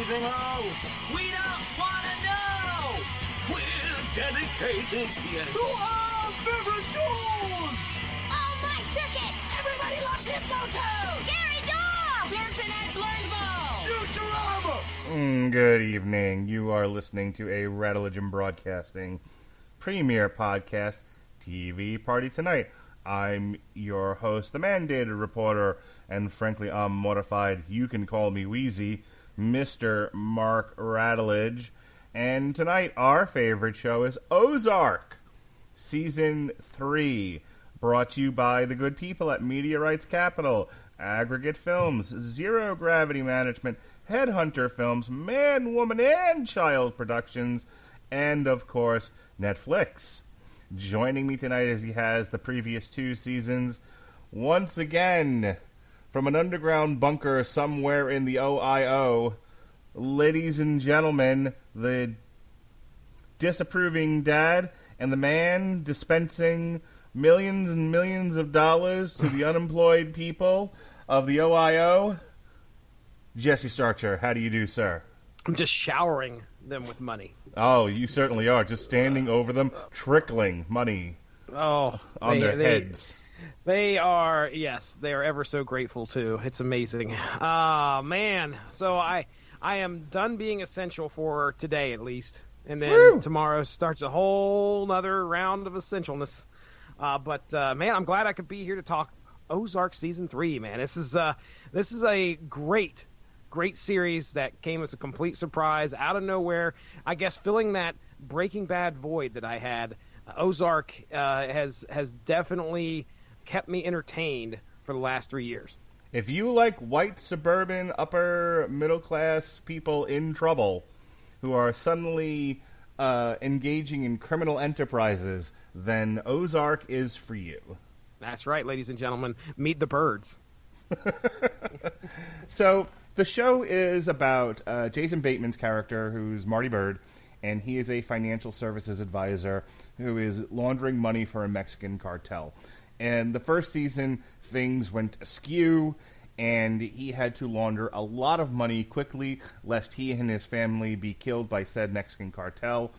anything else. We don't want to know. We're dedicated, yes, to our favorite shows. Oh, my circuits! Everybody loves Hippo Scary Dog! Pearson and Blurnsville. Futurama. Good evening. You are listening to a Radulich Broadcasting premiere podcast, TV Party Tonight. I'm your host, the mandated reporter, and frankly, I'm mortified. You can call me Wheezy, Mr. Mark Radulich. And tonight, our favorite show is Ozark, Season 3, brought to you by the good people at Media Rights Capital, Aggregate Films, Zero Gravity Management, Headhunter Films, Man, Woman, and Child Productions, and, of course, Netflix. Joining me tonight as he has the previous 2 seasons, once again, from an underground bunker somewhere in the OIO, ladies and gentlemen, the disapproving dad and the man dispensing millions and millions of dollars to the unemployed people of the OIO, Jesse Starcher. How do you do, sir? I'm just showering them with money. Oh, you certainly are. Just standing over them, trickling money on their heads. They are, yes, they are ever so grateful, too. It's amazing. Man. So I am done being essential for today, at least. And then tomorrow starts a whole nother round of essentialness. But man, I'm glad I could be here to talk Ozark Season 3, man. This is a great series that came as a complete surprise out of nowhere. I guess filling that Breaking Bad void that I had. Ozark has definitely kept me entertained for the last 3 years. If you like white, suburban, upper middle class people in trouble who are suddenly engaging in criminal enterprises, then Ozark is for you. That's right, ladies and gentlemen. Meet the birds. So the show is about Jason Bateman's character, who's Marty Bird, and he is a financial services advisor who is laundering money for a Mexican cartel. And the first season, things went askew, and he had to launder a lot of money quickly, lest he and his family be killed by said Mexican cartel.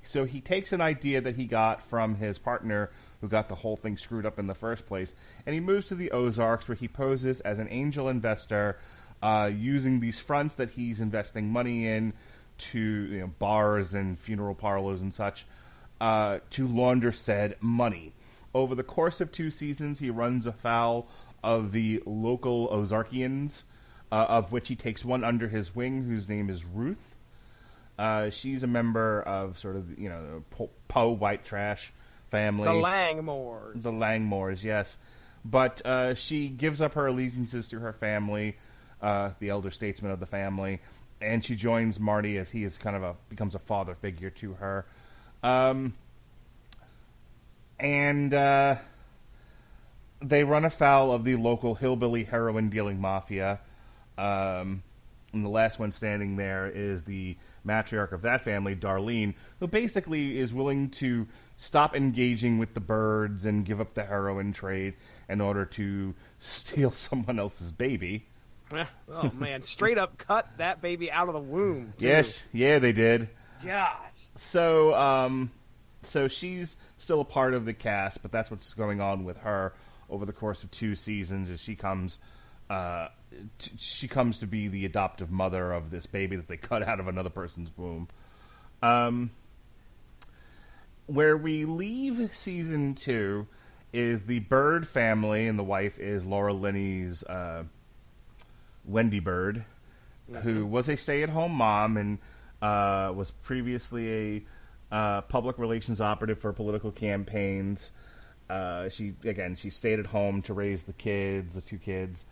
So he takes an idea that he got from his partner, who got the whole thing screwed up in the first place, and he moves to the Ozarks, where he poses as an angel investor, using these fronts that he's investing money in to bars and funeral parlors and such, to launder said money. Over the course of 2 seasons, he runs afoul of the local Ozarkians, of which he takes one under his wing, whose name is Ruth. She's a member of sort of, Poe white trash family. The Langmores. The Langmores, yes. But she gives up her allegiances to her family, the elder statesman of the family, and she joins Marty as he is becomes a father figure to her. And they run afoul of the local hillbilly heroin-dealing mafia. And the last one standing there is the matriarch of that family, Darlene, who basically is willing to stop engaging with the birds and give up the heroin trade in order to steal someone else's baby. Oh, man. Straight up cut that baby out of the womb, too. Yes, yeah, they did. Gosh. So she's still a part of the cast, but that's what's going on with her over the course of 2 seasons as she comes to be the adoptive mother of this baby that they cut out of another person's womb. Where we leave season 2 is the Bird family, and the wife is Laura Linney's Wendy Bird, who was a stay-at-home mom and was previously a public relations operative for political campaigns. She stayed at home to raise the 2 kids,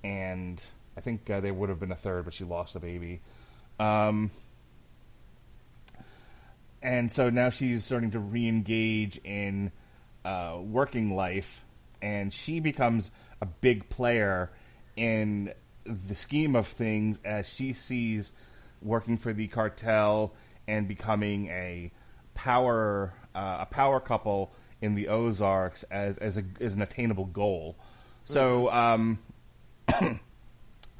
and I think there would have been a third, but she lost a baby. And so now she's starting to re-engage in working life, and she becomes a big player in the scheme of things as she sees working for the cartel and becoming a power couple in the Ozarks as an attainable goal. So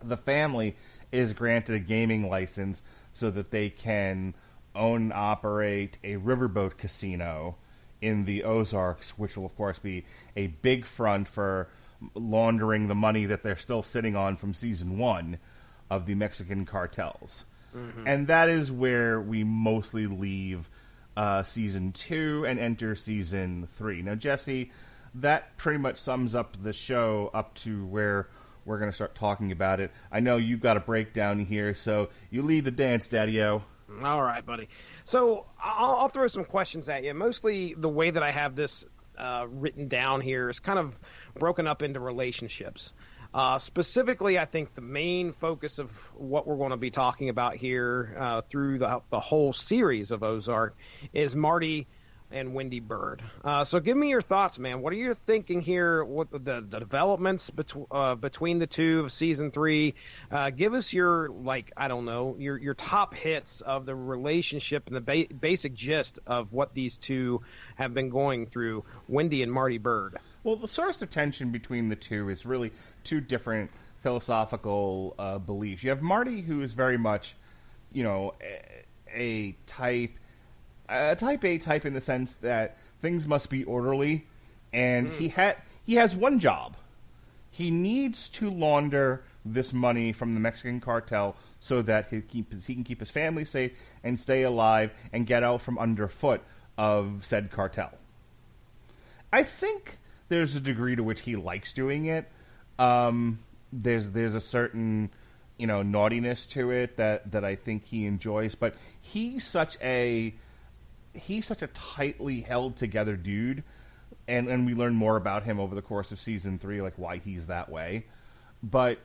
the family is granted a gaming license so that they can own and operate a riverboat casino in the Ozarks, which will, of course, be a big front for laundering the money that they're still sitting on from Season 1 of the Mexican cartels. Mm-hmm. And that is where we mostly leave Season 2 and enter Season 3. Now, Jesse, that pretty much sums up the show up to where we're going to start talking about it. I know you've got a breakdown here, so you lead the dance, Daddy-O. All right, buddy. So I'll throw some questions at you. Mostly the way that I have this written down here is kind of broken up into relationships. Specifically, I think the main focus of what we're going to be talking about here through the whole series of Ozark is Marty and Wendy Bird. So give me your thoughts, man. What are you thinking here? What the developments between the two of Season 3? Give us your, your top hits of the relationship and the basic gist of what these two have been going through, Wendy and Marty Bird. Well, the source of tension between the two is really two different philosophical beliefs. You have Marty, who is very much, a type A type in the sense that things must be orderly, and he has one job. He needs to launder this money from the Mexican cartel so that he can keep his family safe and stay alive and get out from underfoot of said cartel. I think there's a degree to which he likes doing it. There's a certain naughtiness to it that I think he enjoys, but he's such a tightly held together dude, and we learn more about him over the course of Season 3, like why he's that way. But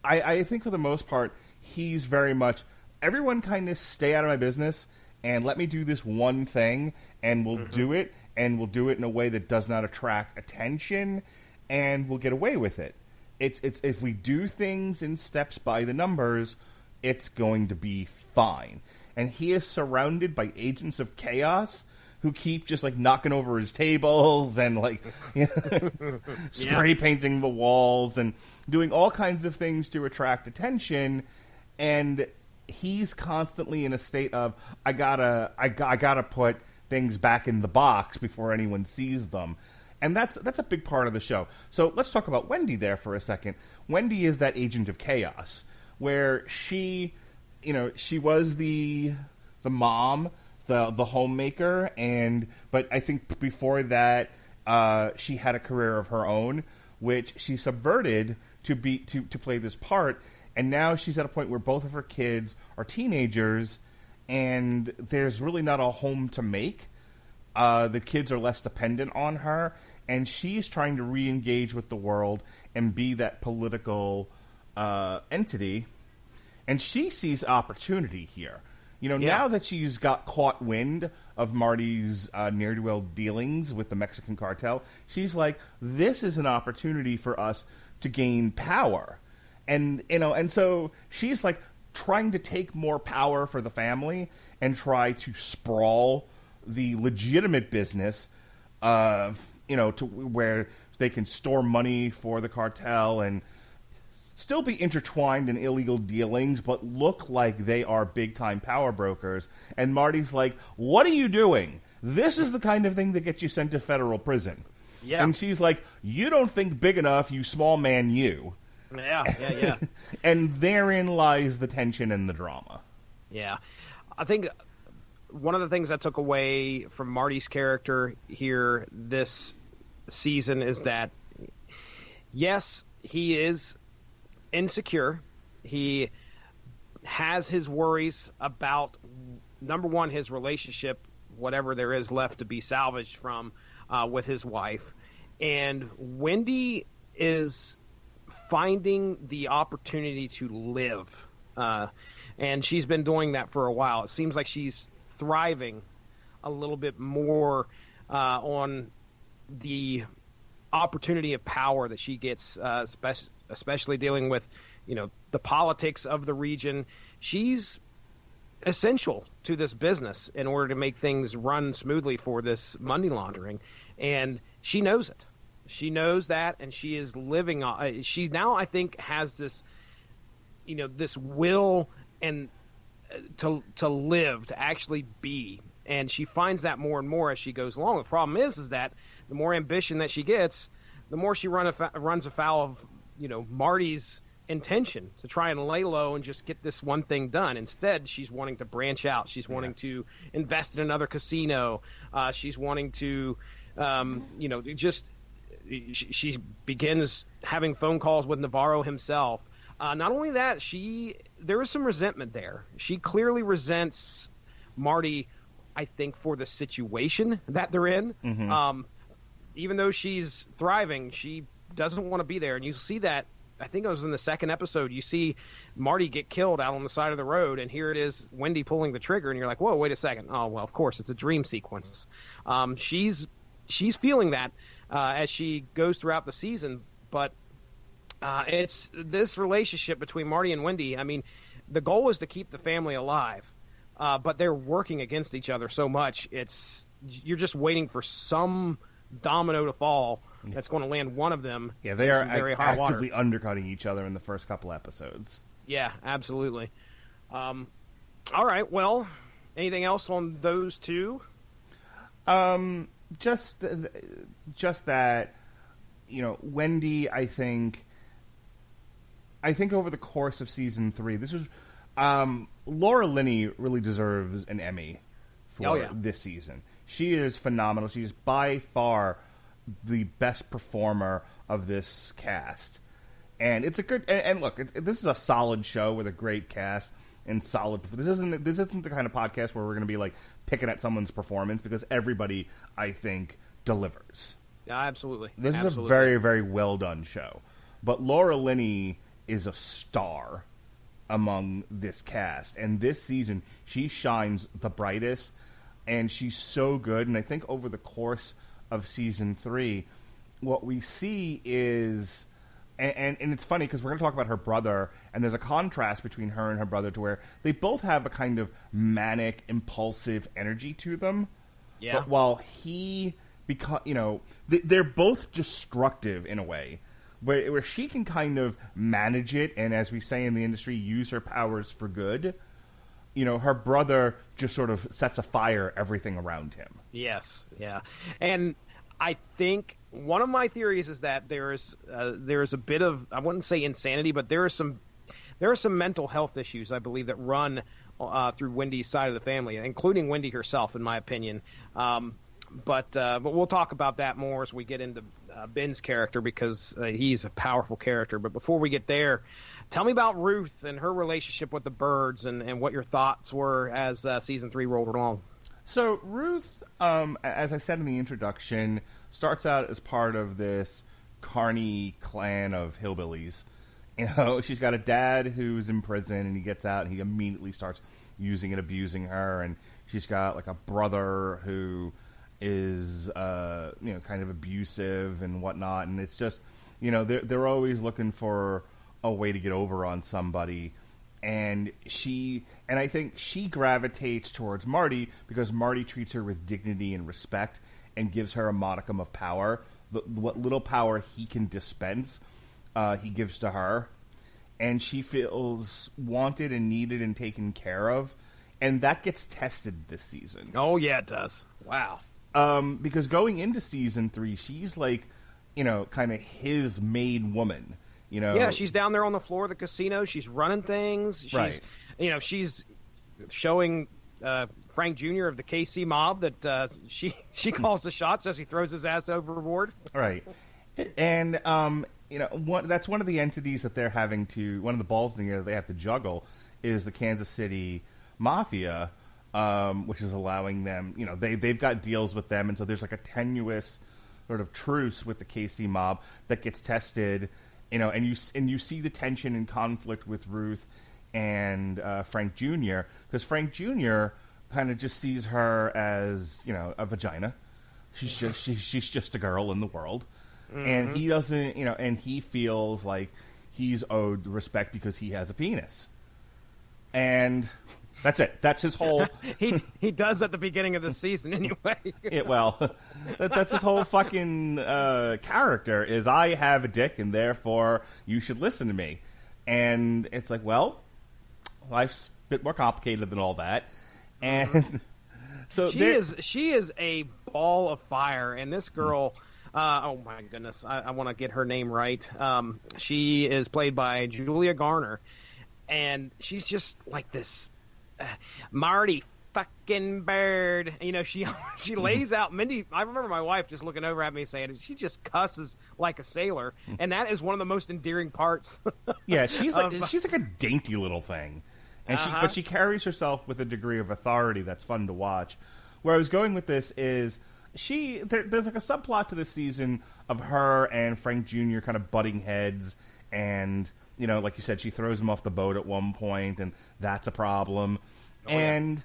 I think for the most part, he's very much, everyone kind of stay out of my business and let me do this one thing, and we'll do it, and we'll do it in a way that does not attract attention, and we'll get away with it. It's if we do things in steps by the numbers, it's going to be fine. And he is surrounded by agents of chaos who keep just knocking over his tables and spray painting the walls and doing all kinds of things to attract attention. And he's constantly in a state of I gotta put things back in the box before anyone sees them. And that's a big part of the show. So let's talk about Wendy there for a second. Wendy is that agent of chaos, where she was the mom, the homemaker, but I think before that she had a career of her own, which she subverted to play this part. And now she's at a point where both of her kids are teenagers, and there's really not a home to make. The kids are less dependent on her, and she's trying to re-engage with the world and be that political entity. And she sees opportunity here. Now that she's got caught wind of Marty's ne'er-do-well dealings with the Mexican cartel, she's like, this is an opportunity for us to gain power. And so she's trying to take more power for the family and try to sprawl the legitimate business, to where they can store money for the cartel and still be intertwined in illegal dealings, but look like they are big-time power brokers. And Marty's like, what are you doing? This is the kind of thing that gets you sent to federal prison. Yeah. And she's like, you don't think big enough, you small man, you. Yeah. And therein lies the tension and the drama. Yeah. I think one of the things I took away from Marty's character here this season is that, yes, he is insecure. He has his worries about, number one, his relationship, whatever there is left to be salvaged from, with his wife. And Wendy is finding the opportunity to live. And she's been doing that for a while. It seems like she's thriving a little bit more on the opportunity of power that she gets, especially dealing with, the politics of the region. She's essential to this business in order to make things run smoothly for this money laundering. And she knows it. She knows that, and she is living on. She now, I think, has this this will and to live, to actually be. And she finds that more and more as she goes along. The problem is that the more ambition that she gets, the more she runs afoul of, Marty's intention to try and lay low and just get this one thing done. Instead, she's wanting to branch out. She's wanting to invest in another casino. She's wanting to, she begins having phone calls with Navarro himself. Not only that, there is some resentment there. She clearly resents Marty, I think, for the situation that they're in. Mm-hmm. Even though she's thriving, she doesn't want to be there. And you see that, I think it was in the second episode, you see Marty get killed out on the side of the road, and here it is, Wendy pulling the trigger, and you're like, whoa, wait a second. Oh, well, of course, it's a dream sequence. She's feeling that as she goes throughout the season, but it's this relationship between Marty and Wendy. I mean, the goal is to keep the family alive, but they're working against each other so much. You're just waiting for some domino to fall that's going to land one of them. Yeah, they are very actively undercutting each other in the first couple episodes. Yeah, absolutely. All right, well, anything else on those two? Just that, Wendy, I think over the course of season 3, this was Laura Linney really deserves an Emmy for this season. She is phenomenal. She's by far the best performer of this cast, and it's a good. And look, this is a solid show with a great cast and solid. This isn't the kind of podcast where we're going to be like picking at someone's performance, because everybody, I think, delivers. Yeah, absolutely. This is a very, very well done show, but Laura Linney is a star among this cast, and this season she shines the brightest, and she's so good. And I think over the course of season 3, what we see is, and it's funny because we're going to talk about her brother, and there's a contrast between her and her brother to where they both have a kind of manic, impulsive energy to them. Yeah. But while they're both destructive in a way, where she can kind of manage it, and as we say in the industry, use her powers for good. Her brother just sort of sets afire everything around him. Yes, yeah. And I think one of my theories is that there's a bit of, I wouldn't say insanity, but there are some mental health issues, I believe, that run through Wendy's side of the family, including Wendy herself, in my opinion. But we'll talk about that more as we get into Ben's character, because he's a powerful character. But before we get there, tell me about Ruth and her relationship with the birds, and what your thoughts were as season 3 rolled along. So Ruth, as I said in the introduction, starts out as part of this carny clan of hillbillies. She's got a dad who's in prison, and he gets out, and he immediately starts using and abusing her. And she's got like a brother who is kind of abusive and whatnot. And it's just, they're always looking for a way to get over on somebody. And I think she gravitates towards Marty because Marty treats her with dignity and respect and gives her a modicum of power. What little power he can dispense, he gives to her. And she feels wanted and needed and taken care of. And that gets tested this season. Oh, yeah, it does. Wow. Because going into season 3, she's like, kind of his maid woman. Yeah, she's down there on the floor of the casino. She's running things. She's, right. She's showing Frank Jr. of the KC mob that she calls the shots as he throws his ass overboard. Right. And, that's one of the entities that they're having to, one of the balls in the air they have to juggle is the Kansas City Mafia, which is allowing them, they've got deals with them. And so there's like a tenuous sort of truce with the KC mob that gets tested. And you see the tension and conflict with Ruth and Frank Jr. because Frank Jr. kind of just sees her as a vagina. She's just a girl in the world, and he doesn't and he feels like he's owed respect because he has a penis, and that's it. That's his whole. he does at the beginning of the season anyway. That's his whole fucking character is I have a dick and therefore you should listen to me. And it's like, well, life's a bit more complicated than all that. And so she is a ball of fire, and this girl, oh my goodness, I want to get her name right. She is played by Julia Garner, and she's just like this Marty fucking bird. You know, she lays out Mindy. I remember my wife just looking over at me saying she just cusses like a sailor, and that is one of the most endearing parts. Yeah, she's like a dainty little thing, and but she carries herself with a degree of authority that's fun to watch. Where I was going with this is there's like a subplot to this season of her and Frank Jr. kind of butting heads, and you know, like you said, she throws him off the boat at one point, and that's a problem. And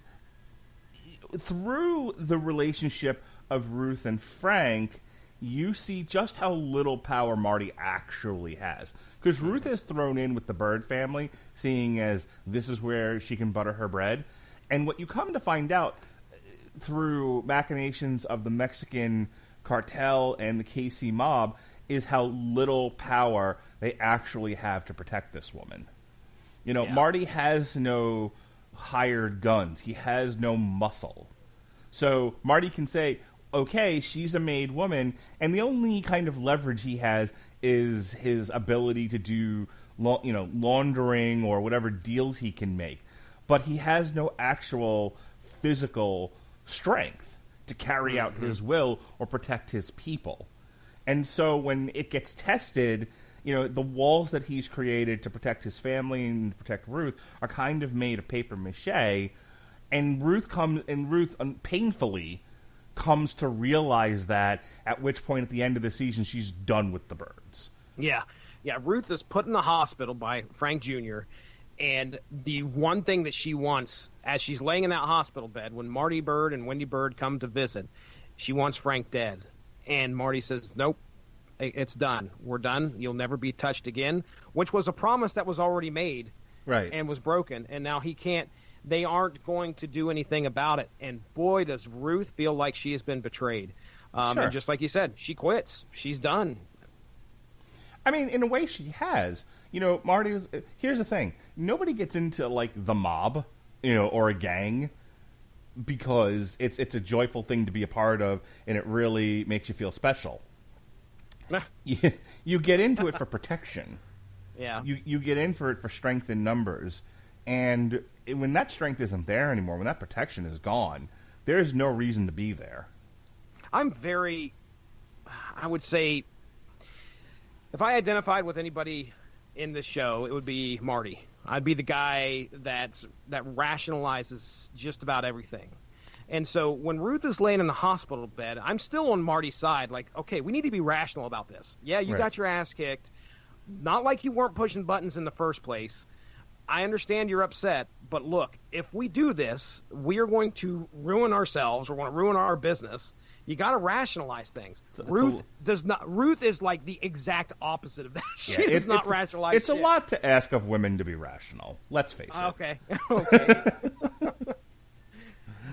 through the relationship of Ruth and Frank, you see just how little power Marty actually has. Because Ruth is thrown in with the Bird family, seeing as this is where she can butter her bread. And what you come to find out through machinations of the Mexican cartel and the KC mob is how little power they actually have to protect this woman. You know, Marty has no hired guns. He has no muscle. So Marty can say, okay, she's a made woman, and the only kind of leverage he has is his ability to do, laundering or whatever deals he can make. But he has no actual physical strength to carry out his will or protect his people. And so when it gets tested, you know, the walls that he's created to protect his family and protect Ruth are kind of made of paper mache. And Ruth painfully comes to realize that, at which point at the end of the season she's done with the birds. Yeah. Ruth is put in the hospital by Frank Jr., and the one thing that she wants as she's laying in that hospital bed, when Marty Bird and Wendy Bird come to visit, she wants Frank dead. And Marty says, nope, it's done. We're done. You'll never be touched again, which was a promise that was already made, right, and was broken. And now they aren't going to do anything about it. And boy, does Ruth feel like she has been betrayed. Sure. And just like you said, she quits. She's done. I mean, in a way she has. You know, here's the thing. Nobody gets into, like, the mob, you know, or a gang because it's a joyful thing to be a part of, and it really makes you feel special. You get into it for protection. Yeah. You get in for it for strength in numbers. And when that strength isn't there anymore, when that protection is gone, there's no reason to be there. I would say, if I identified with anybody in this show, it would be Marty. I'd be the guy that rationalizes just about everything. And so when Ruth is laying in the hospital bed, I'm still on Marty's side. Like, okay, we need to be rational about this. Yeah, you got your ass kicked. Not like you weren't pushing buttons in the first place. I understand you're upset, but look, if we do this, we are going to ruin ourselves. We're going to ruin our business. You got to rationalize things. Ruth is like the exact opposite of that. She does not rationalize. It's a lot to ask of women to be rational. Let's face it. Okay.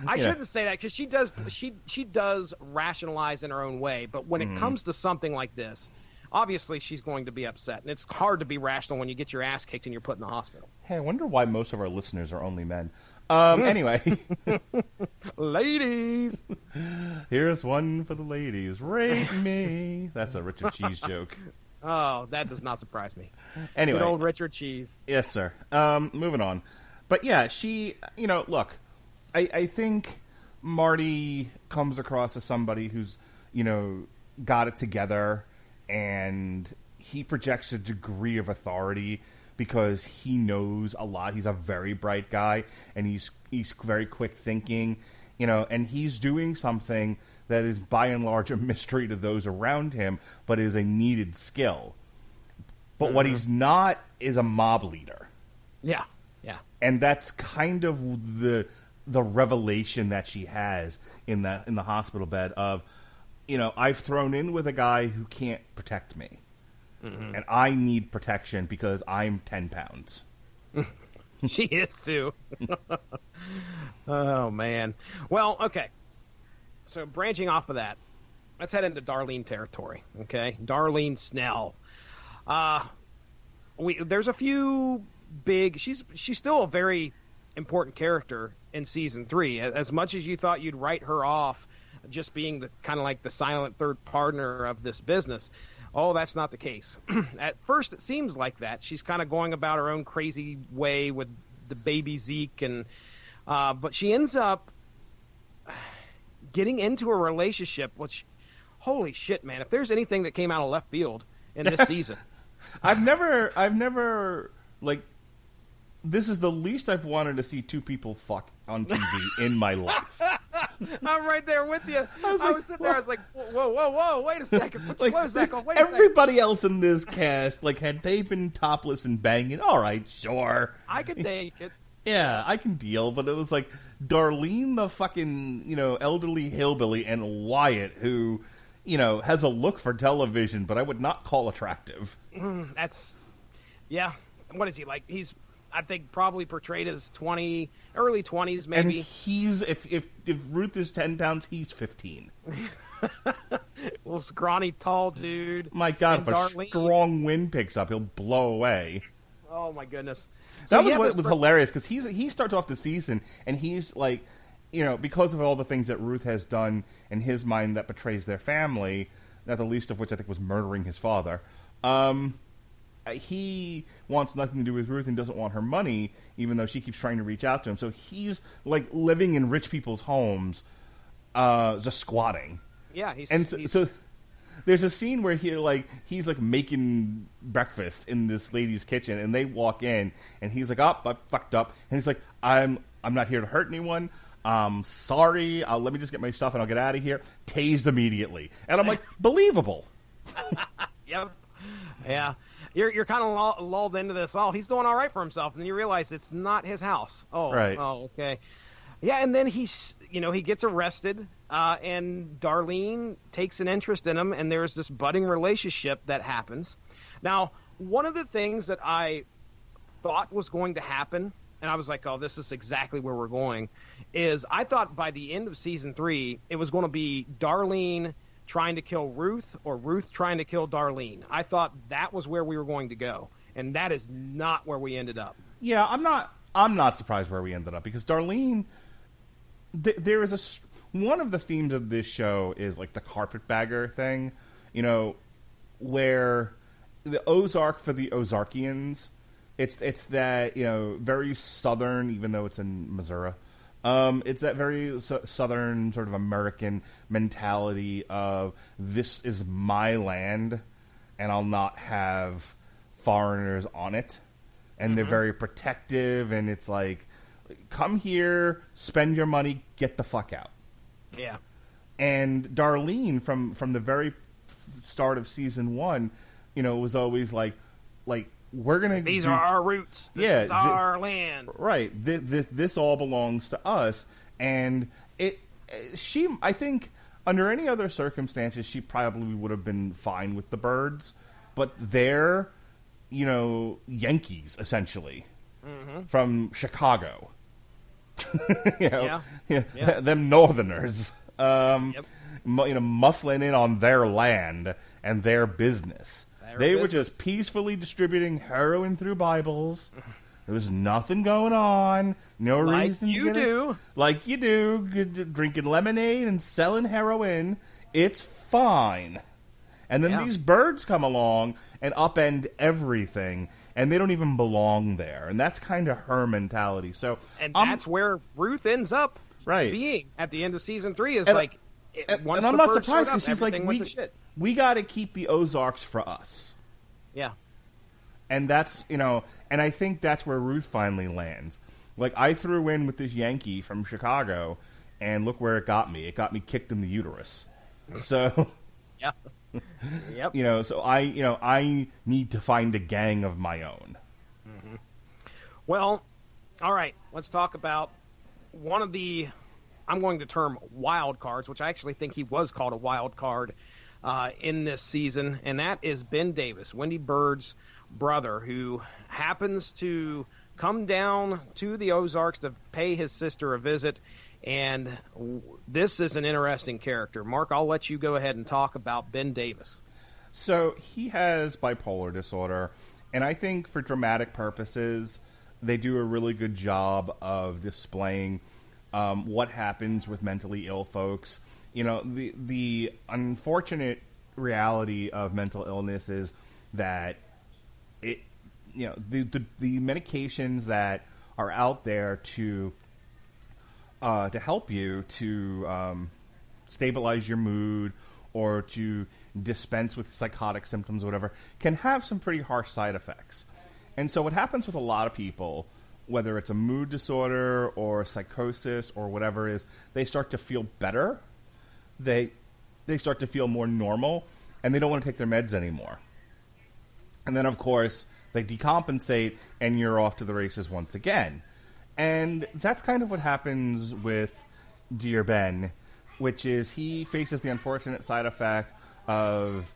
I shouldn't say that because she does rationalize in her own way. But when it comes to something like this, obviously she's going to be upset, and it's hard to be rational when you get your ass kicked and you're put in the hospital. Hey, I wonder why most of our listeners are only men. Anyway. Ladies. Here's one for the ladies. Rape me. That's a Richard Cheese joke. Oh, that does not surprise me. Anyway. Good old Richard Cheese. Yes, sir. Moving on. But yeah, look, I think Marty comes across as somebody who's, got it together, and he projects a degree of authority because he knows a lot. He's a very bright guy, and he's very quick thinking, and he's doing something that is by and large a mystery to those around him, but is a needed skill. But what he's not is a mob leader. Yeah. And that's kind of the revelation that she has in the hospital bed of, I've thrown in with a guy who can't protect me. And I need protection because I'm 10 pounds. She is too. Oh, man. Well, okay. So branching off of that, let's head into Darlene territory, okay? Darlene Snell. there's a few big. She's still a very important character in season 3. As much as you thought you'd write her off, just being the kind of like the silent third partner of this business. Oh, that's not the case. At first, it seems like that. She's kind of going about her own crazy way with the baby Zeke, and but she ends up getting into a relationship, which, holy shit, man! If there's anything that came out of left field in this season, I've never like. This is the least I've wanted to see two people fuck on TV in my life. I'm right there with you. I was sitting there. I was like, whoa, wait a second. Put your clothes back on. Wait a second. Everybody else in this cast, like, had they been topless and banging, all right, sure. I could take it. Yeah, I can deal, but it was like Darlene, the fucking, elderly hillbilly, and Wyatt, who, has a look for television, but I would not call attractive. Yeah. What is he like? He's, I think, probably portrayed as early 20s, maybe. And he's, if Ruth is 10 pounds, he's 15. Well, scrawny, tall dude. My God, and if Darlene. a strong wind picks up, he'll blow away. Oh, my goodness. That was what was hilarious, because he starts off the season, and he's like, because of all the things that Ruth has done in his mind that betrays their family, not the least of which I think was murdering his father, he wants nothing to do with Ruth and doesn't want her money, even though she keeps trying to reach out to him. So he's like living in rich people's homes, just squatting. Yeah, so there's a scene where he's making breakfast in this lady's kitchen, and they walk in, and he's like, "Oh, I fucked up," and he's like, "I'm not here to hurt anyone. Sorry. Let me just get my stuff and I'll get out of here." Tased immediately, and I'm like, believable. Yep. Yeah. You're kind of lulled into this. Oh, he's doing all right for himself, and you realize it's not his house. Oh, right. Oh, okay. Yeah, and then he gets arrested, and Darlene takes an interest in him, and there's this budding relationship that happens. Now, one of the things that I thought was going to happen, and I was like, oh, this is exactly where we're going, is I thought by the end of season 3, it was going to be Darlene trying to kill Ruth, or Ruth trying to kill Darlene. I thought that was where we were going to go, and that is not where we ended up. Yeah, I'm not surprised where we ended up, because Darlene, there is one of the themes of this show is like the carpetbagger thing, where the Ozark for the Ozarkians, it's that very southern, even though it's in Missouri. It's that very southern sort of American mentality of, this is my land and I'll not have foreigners on it. And they're very protective, and it's like, come here, spend your money, get the fuck out. Yeah. And Darlene, from the very start of season 1, was always like, we're gonna. These are our roots. This is our land. Right. This all belongs to us, and I think under any other circumstances, she probably would have been fine with the birds, but they're, Yankees essentially from Chicago. Yeah. Them Northerners, muscling in on their land and their business. They were just peacefully distributing heroin through Bibles. There was nothing going on. No reason to get it. Like you do, drinking lemonade and selling heroin. It's fine. And then these birds come along and upend everything, and they don't even belong there. And that's kind of her mentality. So, and that's where Ruth ends up being at the end of season 3. Is once and I'm not surprised, because she's like, we got to keep the Ozarks for us. Yeah. And that's, and I think that's where Ruth finally lands. Like, I threw in with this Yankee from Chicago, and look where it got me. It got me kicked in the uterus. So, yeah. Yep. So I need to find a gang of my own. Mm-hmm. Well, all right. Let's talk about one of the, I'm going to term wild cards, which I actually think he was called a wild card in this season, and that is Ben Davis, Wendy Bird's brother, who happens to come down to the Ozarks to pay his sister a visit. And this is an interesting character. Mark, I'll let you go ahead and talk about Ben Davis. So he has bipolar disorder, And I think for dramatic purposes, they do a really good job of displaying what happens with mentally ill folks. You know, the unfortunate reality of mental illness is that it, you know, the medications that are out there to help you to stabilize your mood or to dispense with psychotic symptoms or whatever can have some pretty harsh side effects. And so what happens with a lot of people, whether it's a mood disorder or psychosis or whatever it is, they start to feel better. They start to feel more normal, and they don't want to take their meds anymore. And then, of course, they decompensate, and you're off to the races once again. And that's kind of what happens with Dear Ben, which is he faces the unfortunate side effect of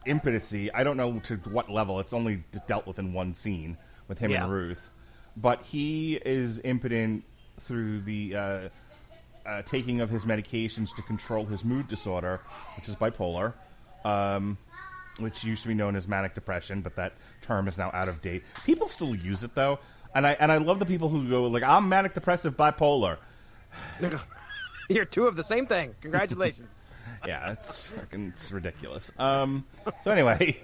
impotency. I don't know to what level. It's only dealt with in one scene with him and Ruth. But he is impotent through the taking of his medications to control his mood disorder, which is bipolar, which used to be known as manic depression, but that term is now out of date. People still use it, though. And I love the people who go, like, I'm manic depressive bipolar. You're two of the same thing. Congratulations. Yeah, it's ridiculous. So anyway,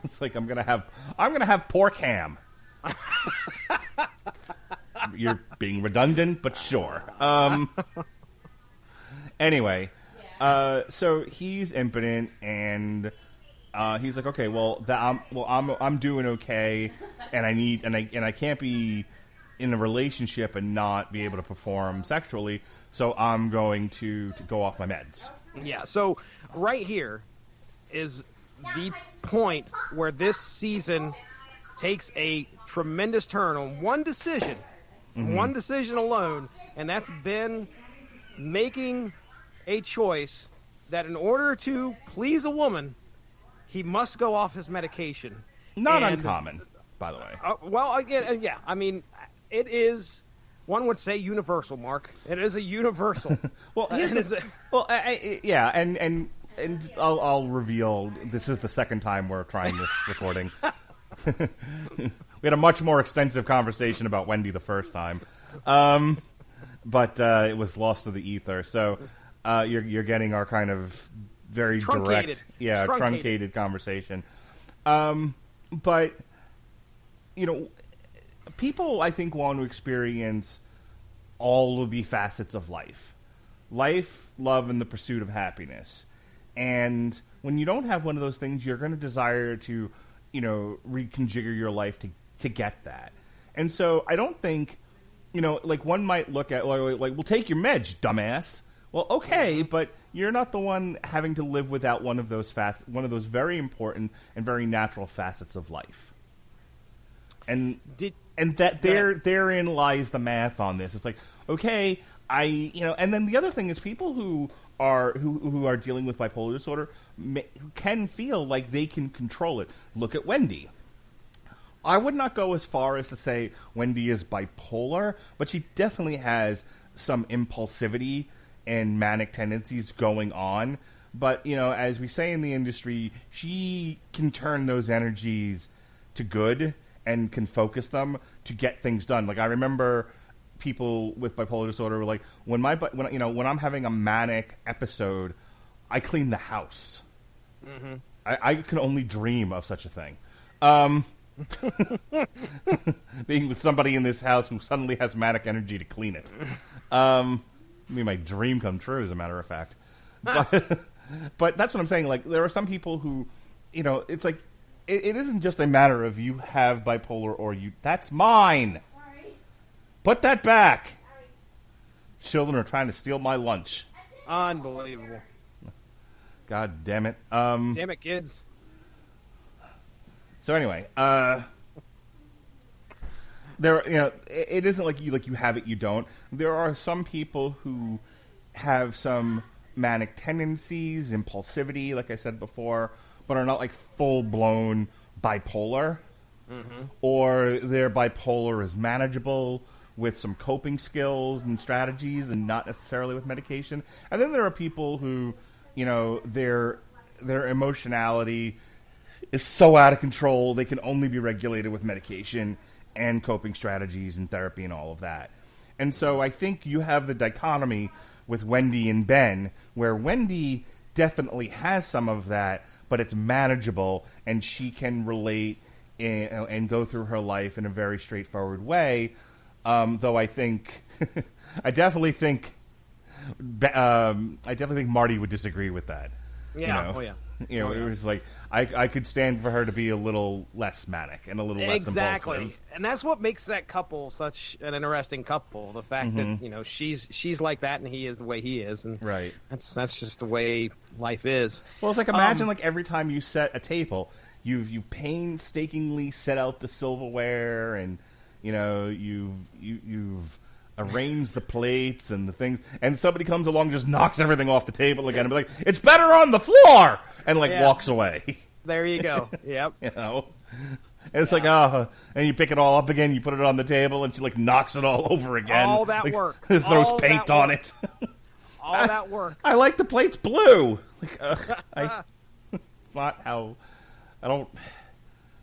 it's like I'm gonna have pork ham. You're being redundant, but sure. Anyway, so he's impotent, and he's like, okay, I'm doing okay, and I can't be in a relationship and not be able to perform sexually, so I'm going to go off my meds. Yeah, so right here is the point where this season takes a tremendous turn on one decision alone, and that's Ben making a choice that in order to please a woman, he must go off his medication. Not uncommon, by the way. Well, again, yeah, I mean, it is, one would say, universal, Mark. It is a universal. Well, and I'll reveal, this is the second time we're trying this recording. We had a much more extensive conversation about Wendy the first time, but it was lost to the ether. So you're getting our kind of very truncated conversation. But you know, people, I think, want to experience all of the facets of life, love, and the pursuit of happiness. And when you don't have one of those things, you're going to desire to, you know, reconfigure your life to get that. And so I don't think, you know, like one might look at, like, well, take your meds, dumbass. Well, okay, but you're not the one having to live without one of those very important and very natural facets of life. And therein lies the math on this. It's like, okay, and then the other thing is people who are dealing with bipolar disorder can feel like they can control it. Look at Wendy. I would not go as far as to say Wendy is bipolar, but she definitely has some impulsivity and manic tendencies going on. But, you know, as we say in the industry, she can turn those energies to good and can focus them to get things done. Like, I remember people with bipolar disorder were like, when I'm having a manic episode, I clean the house. Mm-hmm. I can only dream of such a thing. Being with somebody in this house who suddenly has manic energy to clean it. I mean, my dream come true, as a matter of fact. But that's what I'm saying. Like, there are some people who, you know, it's like, it isn't just a matter of you have bipolar or you. That's mine. Sorry. Put that back. Sorry. Children are trying to steal my lunch. Unbelievable. God damn it. Damn it, kids. So anyway, there, you know, it isn't like you have it, you don't. There are some people who have some manic tendencies, impulsivity, like I said before, but are not like full-blown bipolar. Mm-hmm. Or their bipolar is manageable with some coping skills and strategies and not necessarily with medication. And then there are people who, you know, their emotionality is so out of control. They can only be regulated with medication and coping strategies and therapy and all of that. And so I think you have the dichotomy with Wendy and Ben, where Wendy definitely has some of that, but it's manageable, and she can relate and go through her life in a very straightforward way. Though I think, I definitely think Marty would disagree with that. Yeah. You know? Oh yeah. It was like I could stand for her to be a little less manic and a little less impulsive. And that's what makes that couple such an interesting couple. The fact that she's like that and he is the way he is, and right. That's just the way life is. Well, it's like imagine like every time you set a table, you've painstakingly set out the silverware, and you've arranged the plates and the things, and somebody comes along and just knocks everything off the table again and be like, it's better on the floor, and walks away. There you go. Yep. And it's like, and you pick it all up again, you put it on the table, and she knocks it all over again. All that work. Throws paint on it. All that work. I like the plates blue. It's not how. I don't.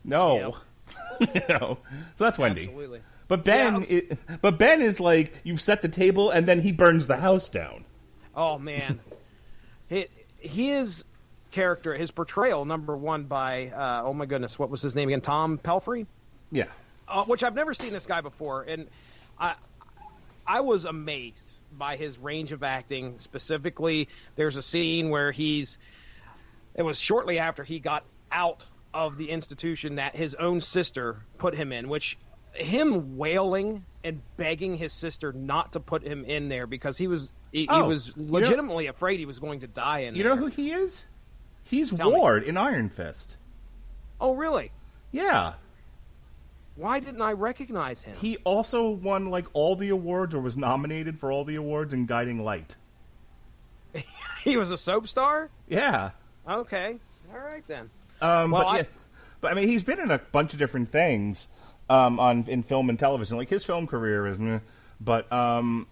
No. So that's Wendy. Absolutely. But Ben is like, you've set the table, and then he burns the house down. Oh man, his character, his portrayal, number one by oh my goodness, what was his name again? Tom Pelphrey. Yeah. Which I've never seen this guy before, and I was amazed by his range of acting. Specifically, there's a scene where it was shortly after he got out of the institution that his own sister put him in, which him wailing and begging his sister not to put him in there because he was legitimately afraid he was going to die in there. You know who he is? He's Tell Ward me. in Iron Fist. Oh, really? Yeah. Why didn't I recognize him? He also won all the awards, or was nominated for all the awards in Guiding Light. He was a soap star? Yeah. Okay. All right then. But I mean, he's been in a bunch of different things in film and television. Like his film career is, but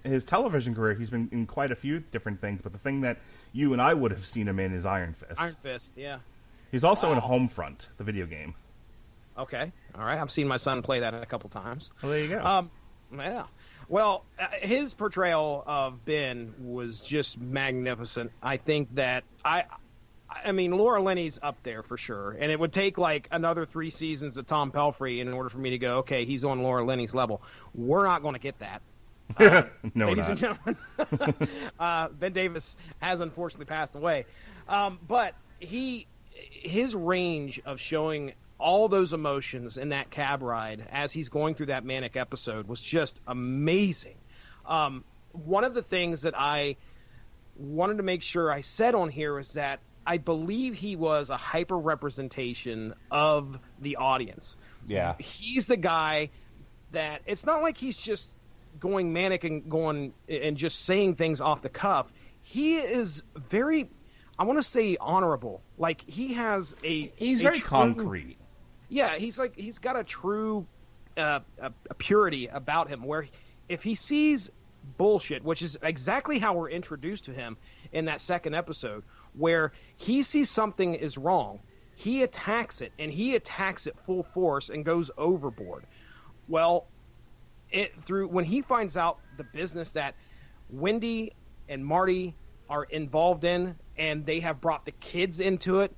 his television career, he's been in quite a few different things. But the thing that you and I would have seen him in is Iron Fist. Iron Fist, yeah. He's also in Homefront, the video game. Okay. All right. I've seen my son play that a couple times. Well, there you go. Yeah. Well, his portrayal of Ben was just magnificent. I think that I mean, Laura Linney's up there for sure, and it would take another 3 seasons of Tom Pelphrey in order for me to go, okay, he's on Laura Linney's level. We're not going to get that. No, ladies we're and gentlemen. Ben Davis has unfortunately passed away, but his range of showing all those emotions in that cab ride as he's going through that manic episode was just amazing. One of the things that I wanted to make sure I said on here is that I believe he was a hyper representation of the audience. Yeah. He's the guy that it's not like he's just going manic and going and just saying things off the cuff. He is very, I want to say, honorable. He has he's very concrete. Yeah, he's got a true a purity about him where if he sees bullshit, which is exactly how we're introduced to him in that second episode, where he sees something is wrong, he attacks it, and he attacks it full force and goes overboard. Well, when he finds out the business that Wendy and Marty are involved in, and they have brought the kids into it,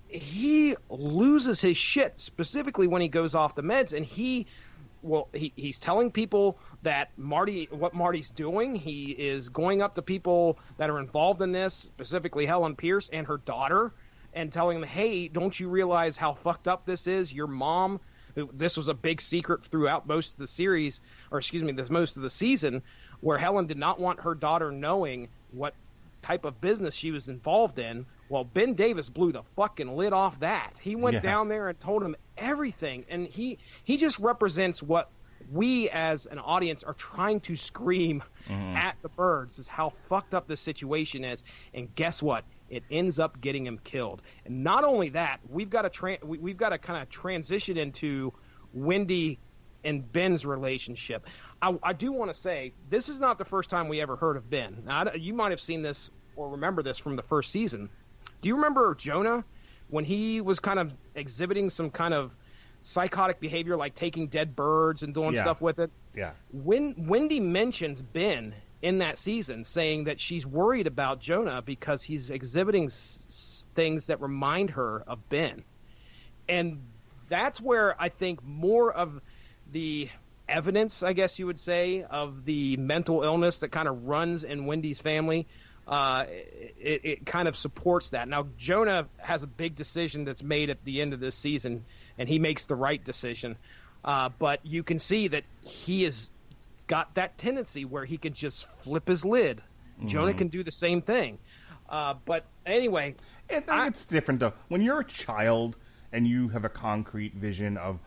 he loses his shit, specifically when he goes off the meds, and he's telling people that what Marty's doing. He is going up to people that are involved in this, specifically Helen Pierce and her daughter, and telling them, hey, don't you realize how fucked up this is? Your mom, this was a big secret throughout most of the series, most of the season, where Helen did not want her daughter knowing what type of business she was involved in. Well, Ben Davis blew the fucking lid off that. He went down there and told him everything, and he just represents what we as an audience are trying to scream at the birds, is how fucked up this situation is. And guess what? It ends up getting him killed. And not only that, we've got to kind of transition into Wendy and Ben's relationship. I do want to say this is not the first time we ever heard of Ben. Now, you might have seen this or remember this from the first season. Do you remember Jonah when he was kind of exhibiting some kind of psychotic behavior, like taking dead birds and doing stuff with it. Yeah. When Wendy mentions Ben in that season, saying that she's worried about Jonah because he's exhibiting things that remind her of Ben. And that's where I think more of the evidence, I guess you would say, of the mental illness that kind of runs in Wendy's family, it kind of supports that. Now, Jonah has a big decision that's made at the end of this season, and he makes the right decision. But you can see that he has got that tendency where he can just flip his lid. Jonah can do the same thing. But anyway. It's different, though. When you're a child and you have a concrete vision of,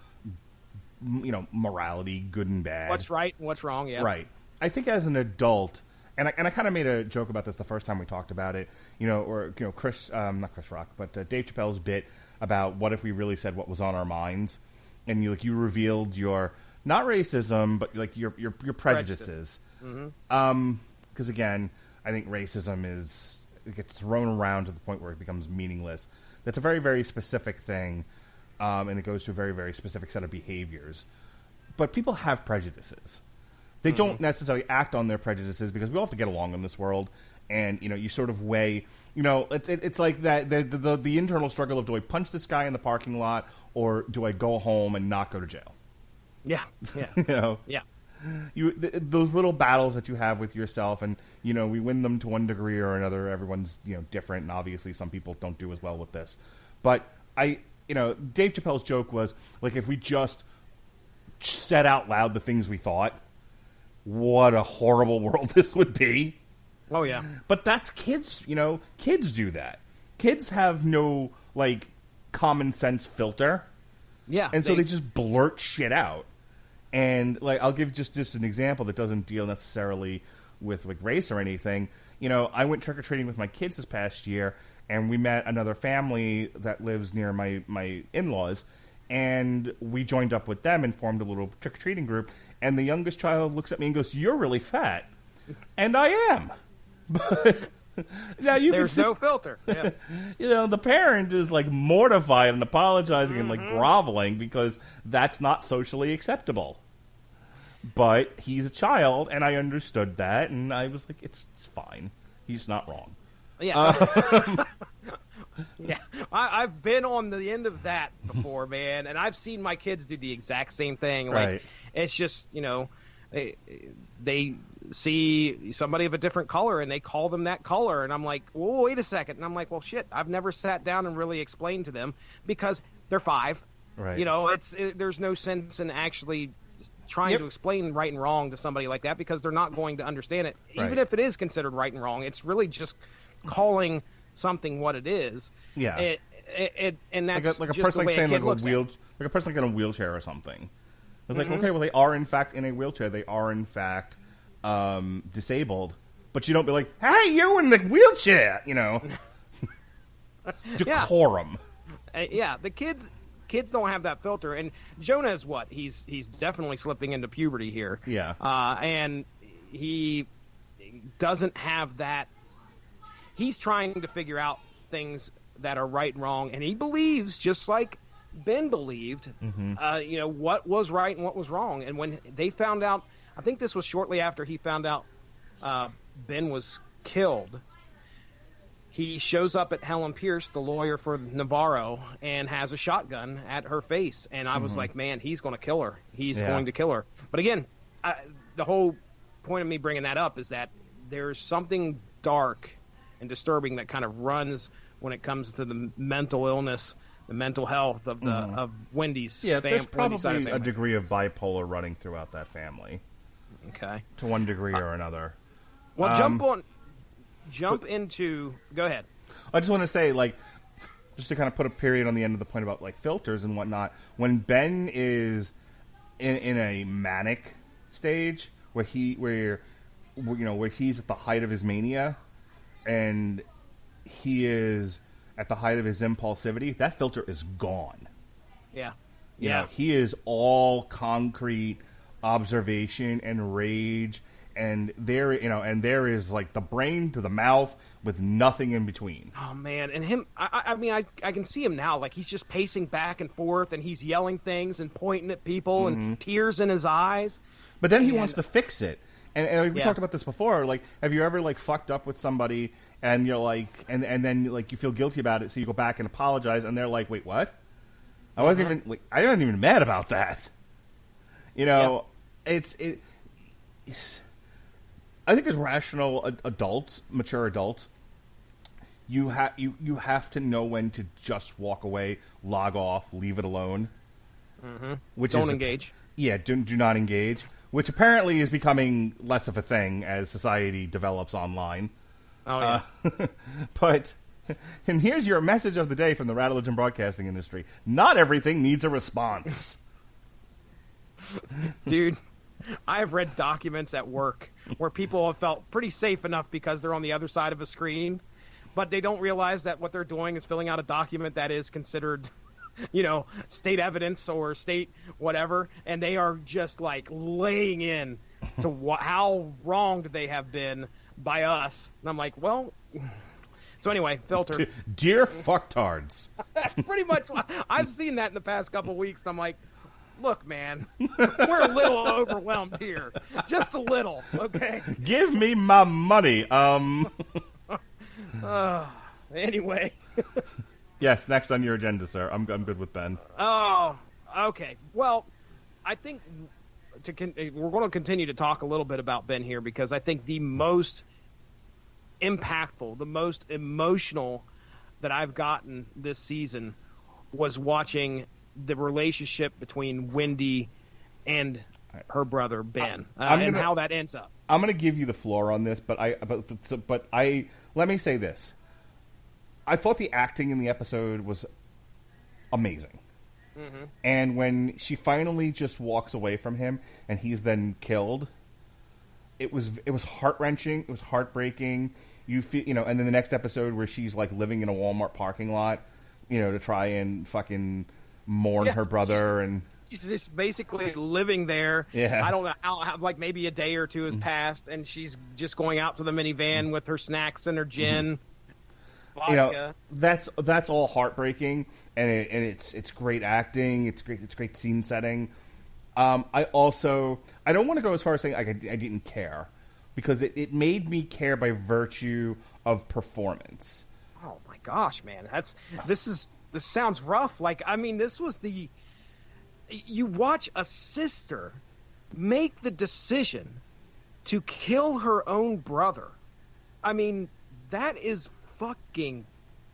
morality, good and bad. What's right and what's wrong, yeah. Right. I think as an adult, and I kind of made a joke about this the first time we talked about it, Chris, not Chris Rock, but Dave Chappelle's bit about what if we really said what was on our minds, and you revealed your, not racism, but like your prejudices. Because again, I think racism it gets thrown around to the point where it becomes meaningless. That's a very, very specific thing, and it goes to a very, very specific set of behaviors. But people have prejudices. They don't necessarily act on their prejudices because we all have to get along in this world. And, you sort of weigh, it's like that the internal struggle of, do I punch this guy in the parking lot or do I go home and not go to jail? Yeah. Yeah. Those little battles that you have with yourself, and we win them to one degree or another. Everyone's different, and obviously some people don't do as well with this. But Dave Chappelle's joke was like, if we just said out loud the things we thought, what a horrible world this would be. Oh yeah. But that's kids. Kids do that. Kids have no common sense filter. Yeah, and so they just blurt shit out. And I'll give just an example that doesn't deal necessarily with race or anything. I went trick or treating with my kids this past year, and we met another family that lives near my in-laws, and we joined up with them and formed a little trick or treating group. And the youngest child looks at me and goes, "You're really fat," and I am. But now there's no filter. Yes. The parent is mortified and apologizing and groveling because that's not socially acceptable. But he's a child, and I understood that, and I was like, it's fine. He's not wrong. Yeah. Yeah. I've been on the end of that before, man, and I've seen my kids do the exact same thing. Right. It's just, they see somebody of a different color and they call them that color, and I'm like, whoa, wait a second, and I'm like, well, shit, I've never sat down and really explained to them because they're 5. Right. There's no sense in actually trying to explain right and wrong to somebody like that because they're not going to understand it. Right. Even if it is considered right and wrong, it's really just calling something what it is. Yeah. And that's like a just person the way saying a kid looks at it. like a person in a wheelchair or something. It's like, okay, well, they are in fact in a wheelchair. They are in fact disabled, but you don't be like, "Hey, you in the wheelchair," Decorum. Yeah, the kids don't have that filter, and Jonah is what he's definitely slipping into puberty here. Yeah, and he doesn't have that. He's trying to figure out things that are right and wrong, and he believes, just like Ben believed, what was right and what was wrong. And when they found out, I think this was shortly after he found out Ben was killed, he shows up at Helen Pierce, the lawyer for Navarro, and has a shotgun at her face. And I was like, man, he's going to kill her. He's going to kill her. But again, the whole point of me bringing that up is that there's something dark and disturbing that kind of runs when it comes to the mental illness, the mental health of of Wendy's. Yeah, there's probably a degree of bipolar running throughout that family. Okay, to one degree or another. Well, Go ahead. I just want to say, just to kind of put a period on the end of the point about filters and whatnot. When Ben is in a manic stage where he's at the height of his mania, and he is at the height of his impulsivity, that filter is gone. Yeah. He is all concrete observation and rage there is like the brain to the mouth with nothing in between. Oh man, and him. I mean, I can see him now. Like he's just pacing back and forth, and he's yelling things and pointing at people, and tears in his eyes. But then he wants to fix it. And we talked about this before. Like, have you ever like fucked up with somebody and you're like, and then like you feel guilty about it, so you go back and apologize, and they're like, "Wait, what? I wasn't even mad about that." You know, it's. I think as rational adults, mature adults, you have to know when to just walk away, log off, leave it alone. Mm-hmm. Which don't engage. Yeah, do not engage. Which apparently is becoming less of a thing as society develops online. Oh, yeah. But, and here's your message of the day from the Radulich and broadcasting industry. Not everything needs a response. Dude, I have read documents at work where people have felt pretty safe enough because they're on the other side of a screen, but they don't realize that what they're doing is filling out a document that is considered... state evidence or state whatever, and they are just like laying in to how wronged they have been by us. And I'm like, well, so anyway, filter. Dear fucktards. That's pretty much I've seen that in the past couple of weeks. And I'm like, look, man, we're a little overwhelmed here, just a little, okay? Give me my money. Anyway. Yes, next on your agenda, sir. I'm good with Ben. Oh, okay. Well, I think we're going to continue to talk a little bit about Ben here because I think the most impactful, the most emotional that I've gotten this season was watching the relationship between Wendy and her brother Ben, and how that ends up. I'm going to give you the floor on this, but let me say this. I thought the acting in the episode was amazing. Mm-hmm. And when she finally just walks away from him and he's then killed, it was heart-wrenching, it was heartbreaking. You feel, and then the next episode where she's like living in a Walmart parking lot, to try and fucking mourn her brother, and she's just basically living there. Yeah. I don't know how, like maybe a day or two has passed and she's just going out to the minivan with her snacks and her gin. Mm-hmm. Vodka. That's all heartbreaking, and it's great acting. It's great scene setting. I don't want to go as far as saying I didn't care, because it made me care by virtue of performance. Oh my gosh, man, this sounds rough. Like, I mean, this was you watch a sister make the decision to kill her own brother. I mean, that is fucking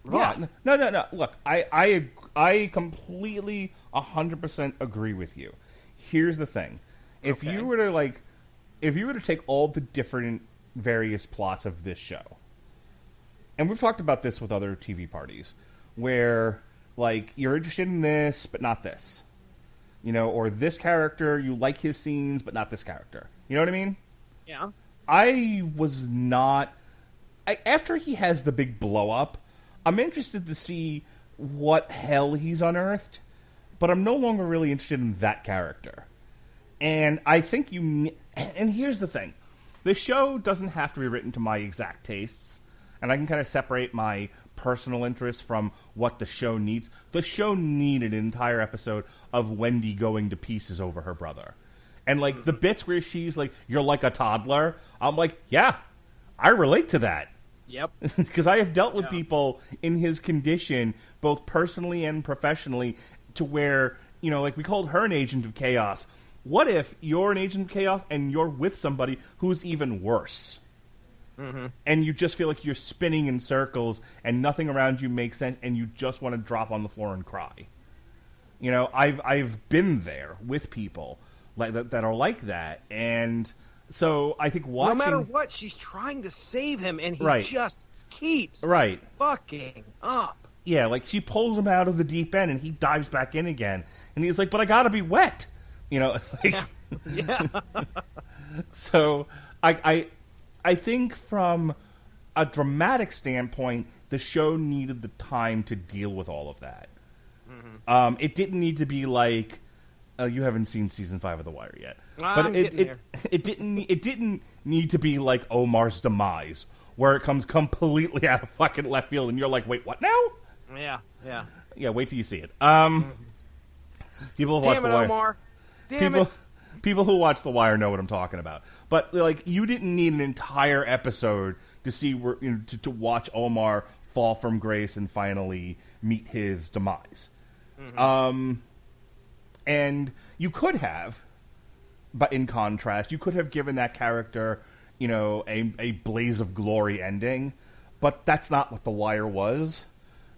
rough. Yeah, no. Look, I completely 100% agree with you. Here's the thing: if you were to take all the different various plots of this show, and we've talked about this with other TV parties, where like you're interested in this but not this, or this character, you like his scenes but not this character. You know what I mean? Yeah. I was not. After he has the big blow up, I'm interested to see what hell he's unearthed, but I'm no longer really interested in that character. And I think and here's the thing. The show doesn't have to be written to my exact tastes, and I can kind of separate my personal interest from what the show needs. The show needed an entire episode of Wendy going to pieces over her brother. And like the bits where she's like, "You're like a toddler," I'm like, yeah, I relate to that. Yep. Because I have dealt with people in his condition, both personally and professionally, to where, like we called her an agent of chaos. What if you're an agent of chaos and you're with somebody who's even worse? Mm-hmm. And you just feel like you're spinning in circles and nothing around you makes sense and you just want to drop on the floor and cry. I've been there with people like that are like that, and so I think watching... No matter what, she's trying to save him, and he just keeps fucking up. Yeah, like she pulls him out of the deep end, and he dives back in again, and he's like, "But I gotta be wet," Like, yeah. So I think from a dramatic standpoint, the show needed the time to deal with all of that. Mm-hmm. It didn't need to be like You haven't seen season 5 of The Wire yet, I'm getting there. It didn't need to be like Omar's demise, where it comes completely out of fucking left field, and you're like, wait, what now? Yeah. Wait till you see it. People have watched Damn it, The Wire. Omar. Damn it. People who watch The Wire know what I'm talking about. But like, you didn't need an entire episode to see where to watch Omar fall from grace and finally meet his demise. And you could have, but in contrast, you could have given that character, a blaze of glory ending. But that's not what The Wire was.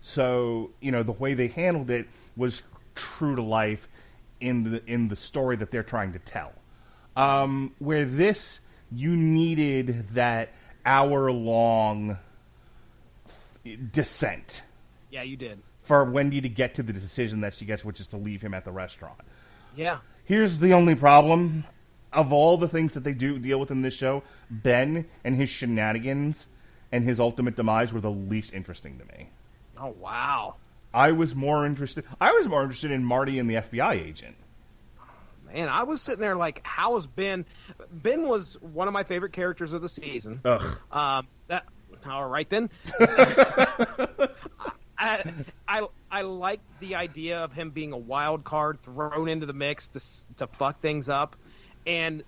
So, the way they handled it was true to life in the story that they're trying to tell. Where this, you needed that hour-long descent. Yeah, you did. For Wendy to get to the decision that she gets, which is to leave him at the restaurant. Yeah. Here's the only problem. Of all the things that they do deal with in this show, Ben and his shenanigans and his ultimate demise were the least interesting to me. Oh, wow. I was more interested in Marty and the FBI agent. Man, I was sitting there like, how is Ben? Ben was one of my favorite characters of the season. Ugh. All right, then. I like the idea of him being a wild card thrown into the mix to fuck things up. And,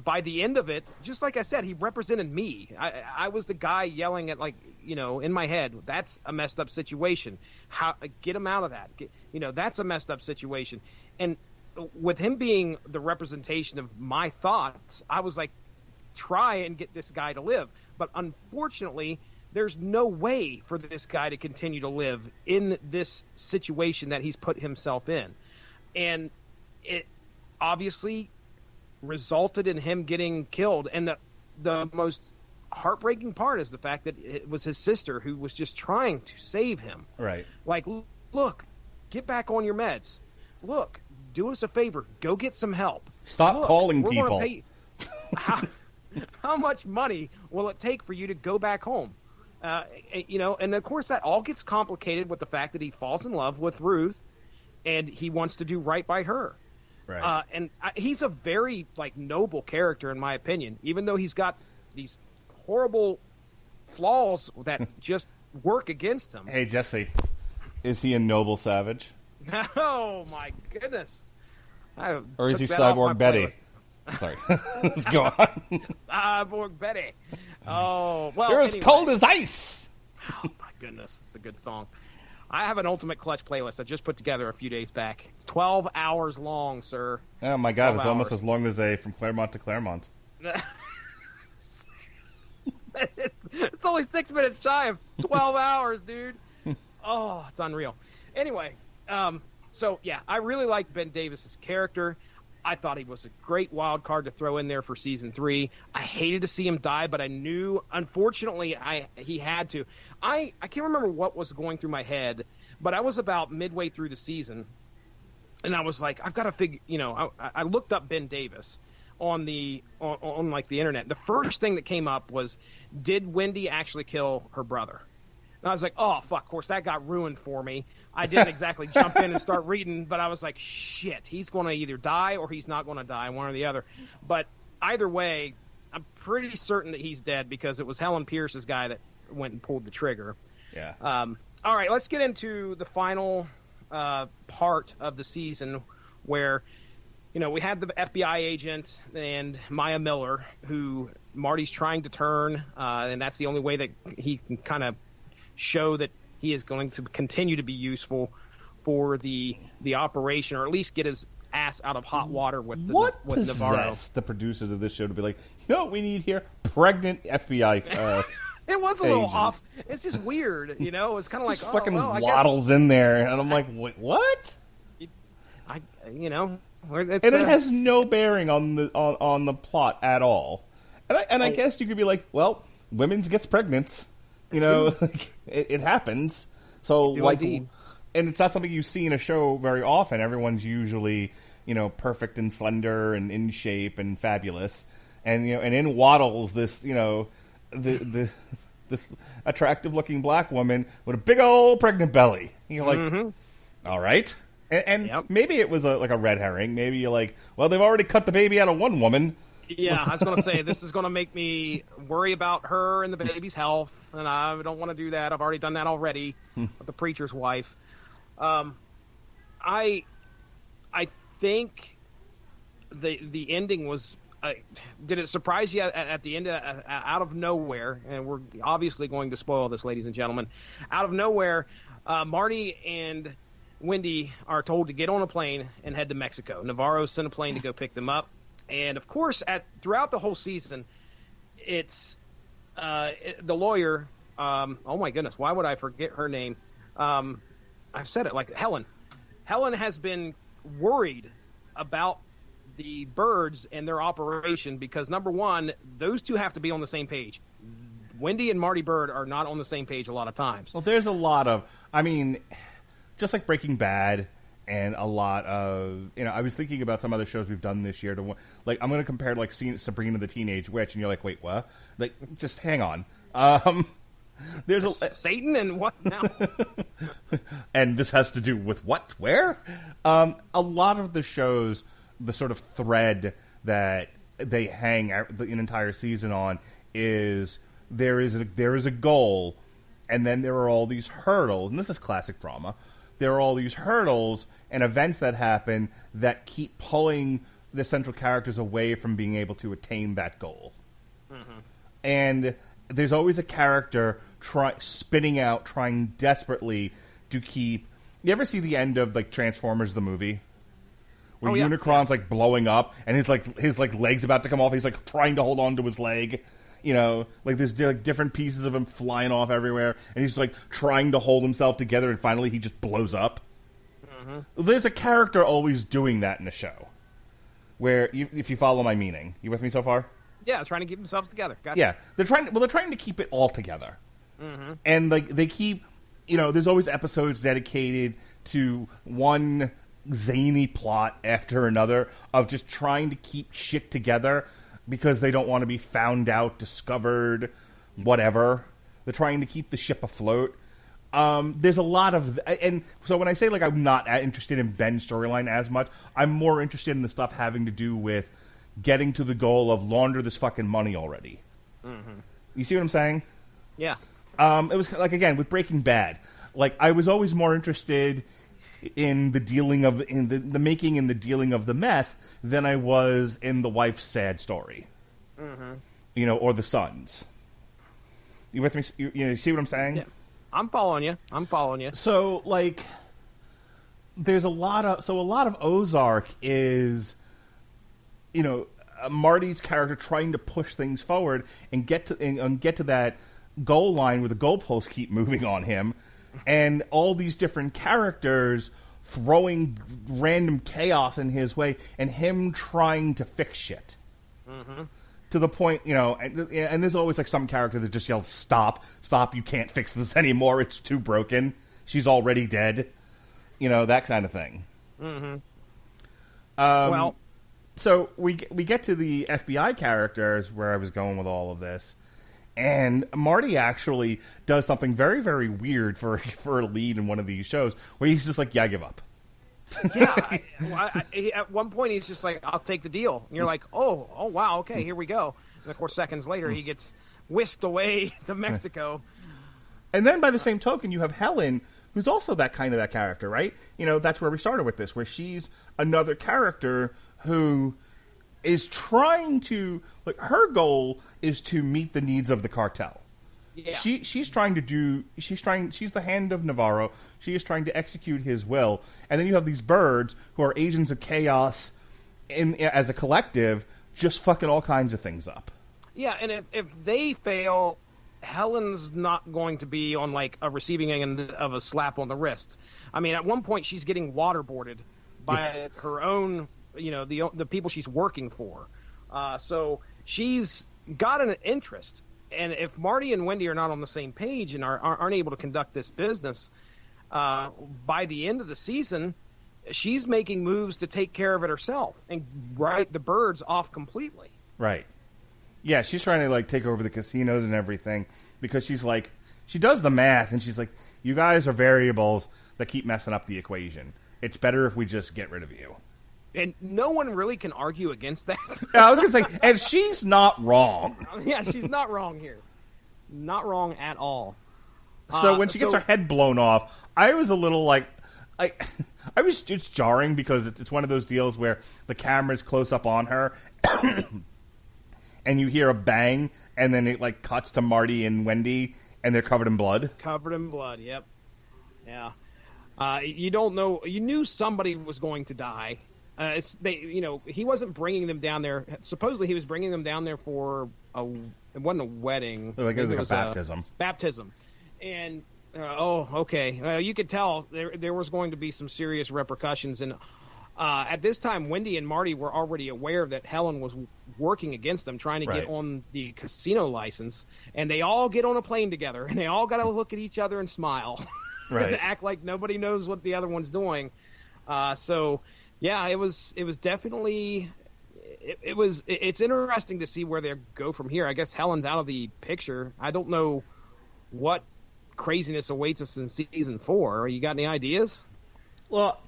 by the end of it, just like I said, he represented me. I was the guy yelling at, in my head, that's a messed up situation. Get him out of that. That's a messed up situation. And with him being the representation of my thoughts, I was like, try and get this guy to live. But unfortunately, there's no way for this guy to continue to live in this situation that he's put himself in. And it obviously resulted in him getting killed. And the most heartbreaking part is the fact that it was his sister who was just trying to save him. Right. Like, look, get back on your meds. Look, do us a favor. Go get some help. Stop calling we're people. Pay... How much money will it take for you to go back home? And of course that all gets complicated with the fact that he falls in love with Ruth, and he wants to do right by her. Right. He's a very noble character in my opinion, even though he's got these horrible flaws that just work against him. Hey, Jesse, is he a noble savage? Oh my goodness! Or is he Cyborg Betty? Sorry. Go on. Cyborg Betty. Oh, well. You're as cold as ice. Oh, my goodness. It's a good song. I have an Ultimate Clutch playlist I just put together a few days back. It's 12 hours long, sir. Oh, my God. It's 12 almost hours. as long as a From Claremont to Claremont. It's only 6 minutes shy of 12 hours, dude. Oh, it's unreal. Anyway, so, yeah, I really like Ben Davis's character. I thought he was a great wild card to throw in there for season 3. I hated to see him die, but I knew, unfortunately, he had to. I can't remember what was going through my head, but I was about midway through the season, and I was like, I've got to figure. I looked up Ben Davis on the internet. The first thing that came up was, did Wendy actually kill her brother? And I was like, oh fuck! Of course, that got ruined for me. I didn't exactly jump in and start reading, but I was like, shit, he's going to either die or he's not going to die, one or the other. But either way, I'm pretty certain that he's dead because it was Helen Pierce's guy that went and pulled the trigger. Yeah. All right, let's get into the final part of the season where, we had the FBI agent and Maya Miller, who Marty's trying to turn, and that's the only way that he can kind of show that he is going to continue to be useful for the operation, or at least get his ass out of hot water with Navarro. What possessed the producers of this show to be like, what we need here? Pregnant FBI It was a little agent. off. It's just weird, It was kind of like, Just fucking I waddles in there, and I'm like, wait, what? guess, And it has no bearing on the plot at all. And I guess you could be like, well, women's gets pregnant. It happens. So, indeed. and it's not something you see in a show very often. Everyone's usually, perfect and slender and in shape and fabulous. And, and in waddles this, this attractive looking black woman with a big old pregnant belly. You're like, all right. And maybe it was like a red herring. Maybe you're like, well, they've already cut the baby out of one woman. Yeah, I was going to say, this is going to make me worry about her and the baby's health, and I don't want to do that. I've already done that already with the preacher's wife. I think the ending was. Did it surprise you at the end, out of nowhere? And we're obviously going to spoil this, ladies and gentlemen. Out of nowhere, Marty and Wendy are told to get on a plane and head to Mexico. Navarro sent a plane to go pick them up. And, of course, throughout the whole season, it's the lawyer. Oh, my goodness. Why would I forget her name? I've said it, like Helen. Helen has been worried about the Birds and their operation because, number one, those two have to be on the same page. Wendy and Marty Bird are not on the same page a lot of times. Well, there's a lot of, I mean, just like Breaking Bad and a lot of, I was thinking about some other shows we've done this year. Like, I'm going to compare, like, Sabrina the Teenage Witch, and you're like, wait, what? Like, just hang on. There's Satan and what now? And this has to do with what? Where? A lot of the shows, the sort of thread that they hang an entire season on is there is a goal, and then there are all these hurdles, and this is classic drama. There are all these hurdles and events that happen that keep pulling the central characters away from being able to attain that goal. Mm-hmm. And there's always a character trying desperately to keep. You ever see the end of like Transformers the movie, where Unicron's like blowing up and his leg's about to come off? He's like trying to hold on to his leg. Like there's like different pieces of him flying off everywhere, and he's like trying to hold himself together, and finally he just blows up. Mm-hmm. There's a character always doing that in a show. Where, if you follow my meaning, you with me so far? Yeah, trying to keep themselves together. Gotcha. Yeah, they're trying to keep it all together, and like they keep, there's always episodes dedicated to one zany plot after another of just trying to keep shit together because they don't want to be found out, discovered, whatever. They're trying to keep the ship afloat. There's a lot of, and so when I say like I'm not interested in Ben's storyline as much, I'm more interested in the stuff having to do with getting to the goal of launder this fucking money already. Mm-hmm. You see what I'm saying? Yeah. It was like, again, with Breaking Bad, like I was always more interested in the dealing of, in the making and the dealing of the meth than I was in the wife's sad story. Mm-hmm. Or the sons. You with me? You see what I'm saying? Yeah. I'm following you. So, like, there's a lot of Ozark is, Marty's character trying to push things forward and get to that goal line where the goalposts keep moving on him, and all these different characters throwing random chaos in his way, and him trying to fix shit. Mm-hmm. To the point, and there's always like some character that just yells, "Stop! Stop! You can't fix this anymore. It's too broken. She's already dead." That kind of thing. Mm-hmm. Well, so we get to the FBI characters where I was going with all of this, and Marty actually does something very, very weird for a lead in one of these shows, where he's just like, "Yeah, I give up." Yeah, at one point he's just like, "I'll take the deal." And you're like, "Oh, wow, okay, here we go." And of course, seconds later, he gets whisked away to Mexico. And then, by the same token, you have Helen, who's also that character, right? That's where we started with this, where she's another character who is trying to, like, her goal is to meet the needs of the cartel. Yeah. She's the hand of Navarro. She is trying to execute his will. And then you have these birds who are agents of chaos as a collective, just fucking all kinds of things up. Yeah, and if they fail, Helen's not going to be on like a receiving end of a slap on the wrist. I mean, at one point she's getting waterboarded by her own, the people she's working for. So she's got an interest. And if Marty and Wendy are not on the same page and aren't able to conduct this business, by the end of the season, she's making moves to take care of it herself and write the birds off completely. Right. Yeah, she's trying to, like, take over the casinos and everything because she's like, she does the math and she's like, you guys are variables that keep messing up the equation. it's better if we just get rid of you. And no one really can argue against that. Yeah, I was going to say, and she's not wrong. Yeah, she's not wrong here. Not wrong at all. So when she gets her head blown off, I was a little like, it's jarring because it's one of those deals where the camera's close up on her, and you hear a bang, and then it like cuts to Marty and Wendy, and they're covered in blood. Covered in blood. Yep. Yeah. You don't know. You knew somebody was going to die. He wasn't bringing them down there. Supposedly, he was bringing them down there for it wasn't a wedding. It was like a baptism. Baptism. And, okay. You could tell there was going to be some serious repercussions. And at this time, Wendy and Marty were already aware that Helen was working against them, trying to get on the casino license. And they all get on a plane together, and they all got to look at each other and smile. Right. And act like nobody knows what the other one's doing. Yeah, it was definitely... It's interesting to see where they go from here. I guess Helen's out of the picture. I don't know what craziness awaits us in season 4. You got any ideas? Well,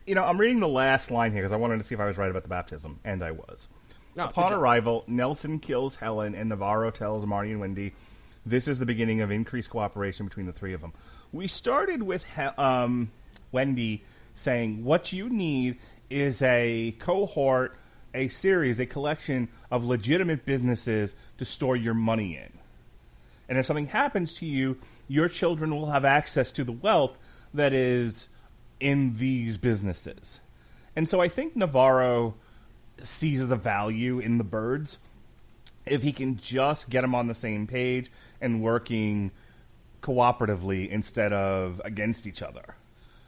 I'm reading the last line here because I wanted to see if I was right about the baptism, and I was. Upon arrival, Nelson kills Helen, and Navarro tells Marty and Wendy this is the beginning of increased cooperation between the three of them. We started with Wendy saying, what you need is a cohort, a series, a collection of legitimate businesses to store your money in. And if something happens to you, your children will have access to the wealth that is in these businesses. And so I think Navarro sees the value in the birds if he can just get them on the same page and working cooperatively instead of against each other.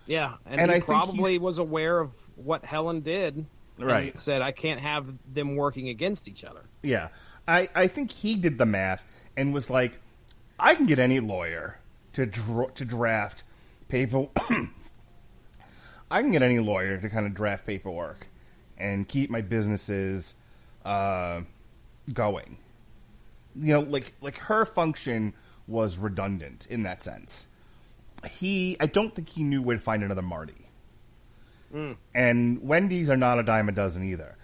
Yeah, and he probably was aware of what Helen did. Right. And said, I can't have them working against each other. Yeah. I think he did the math and was like, I can get any lawyer to draft paper. I can get any lawyer to kind of draft paperwork and keep my businesses going. Like her function was redundant in that sense. I don't think he knew where to find another Marty. And Wendy's are not a dime a dozen either.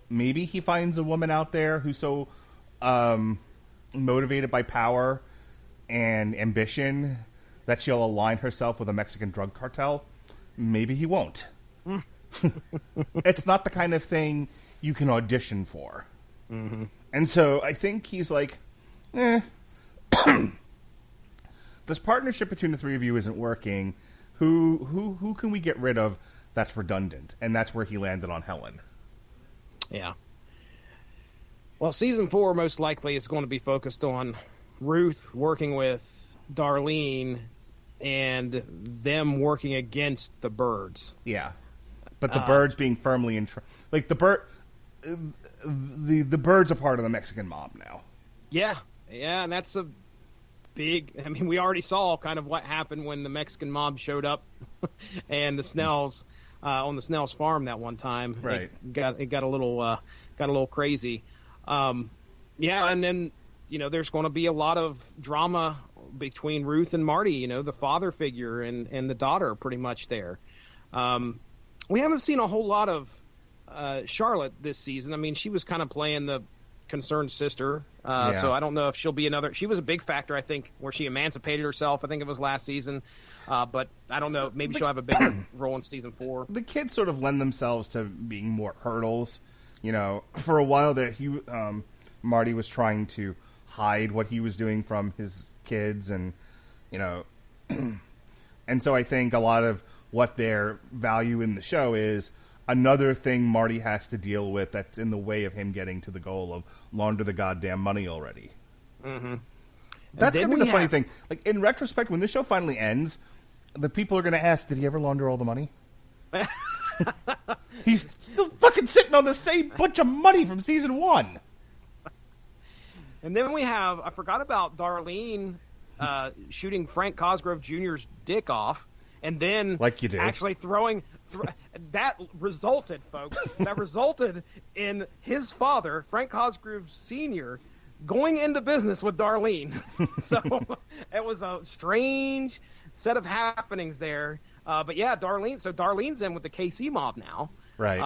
Maybe he finds a woman out there who's so motivated by power and ambition that she'll align herself with a Mexican drug cartel. Maybe he won't. It's not the kind of thing you can audition for. Mm-hmm. And so I think he's like, this partnership between the three of you isn't working. Who can we get rid of that's redundant? And that's where he landed on Helen. Yeah. Well, season 4 most likely is going to be focused on Ruth working with Darlene and them working against the birds. Yeah. But the birds being firmly in... the birds are part of the Mexican mob now. Yeah. Yeah, and that's a big... I mean, we already saw kind of what happened when the Mexican mob showed up and the Snells... on the Snell's farm that one time. Right. It got a little crazy. Yeah, and then, there's going to be a lot of drama between Ruth and Marty, the father figure and the daughter pretty much there. We haven't seen a whole lot of Charlotte this season. I mean, she was kind of playing the concerned sister. So I don't know if she'll be another. She was a big factor, I think, where she emancipated herself. I think it was last season. But I don't know. Maybe she'll have a bigger role in season 4. The kids sort of lend themselves to being more hurdles. For a while there, Marty was trying to hide what he was doing from his kids, and and so I think a lot of what their value in the show is another thing Marty has to deal with that's in the way of him getting to the goal of launder the goddamn money already. Mm-hmm. That's going to be the funny thing. Like, in retrospect, when this show finally ends, the people are going to ask, did he ever launder all the money? He's still fucking sitting on the same bunch of money from season 1. And then we have, I forgot about Darlene shooting Frank Cosgrove Jr.'s dick off, and then like you do. Actually throwing... that resulted, folks, in his father, Frank Cosgrove Sr., going into business with Darlene. So it was a strange set of happenings there. But yeah, Darlene. So Darlene's in with the KC mob now. Right.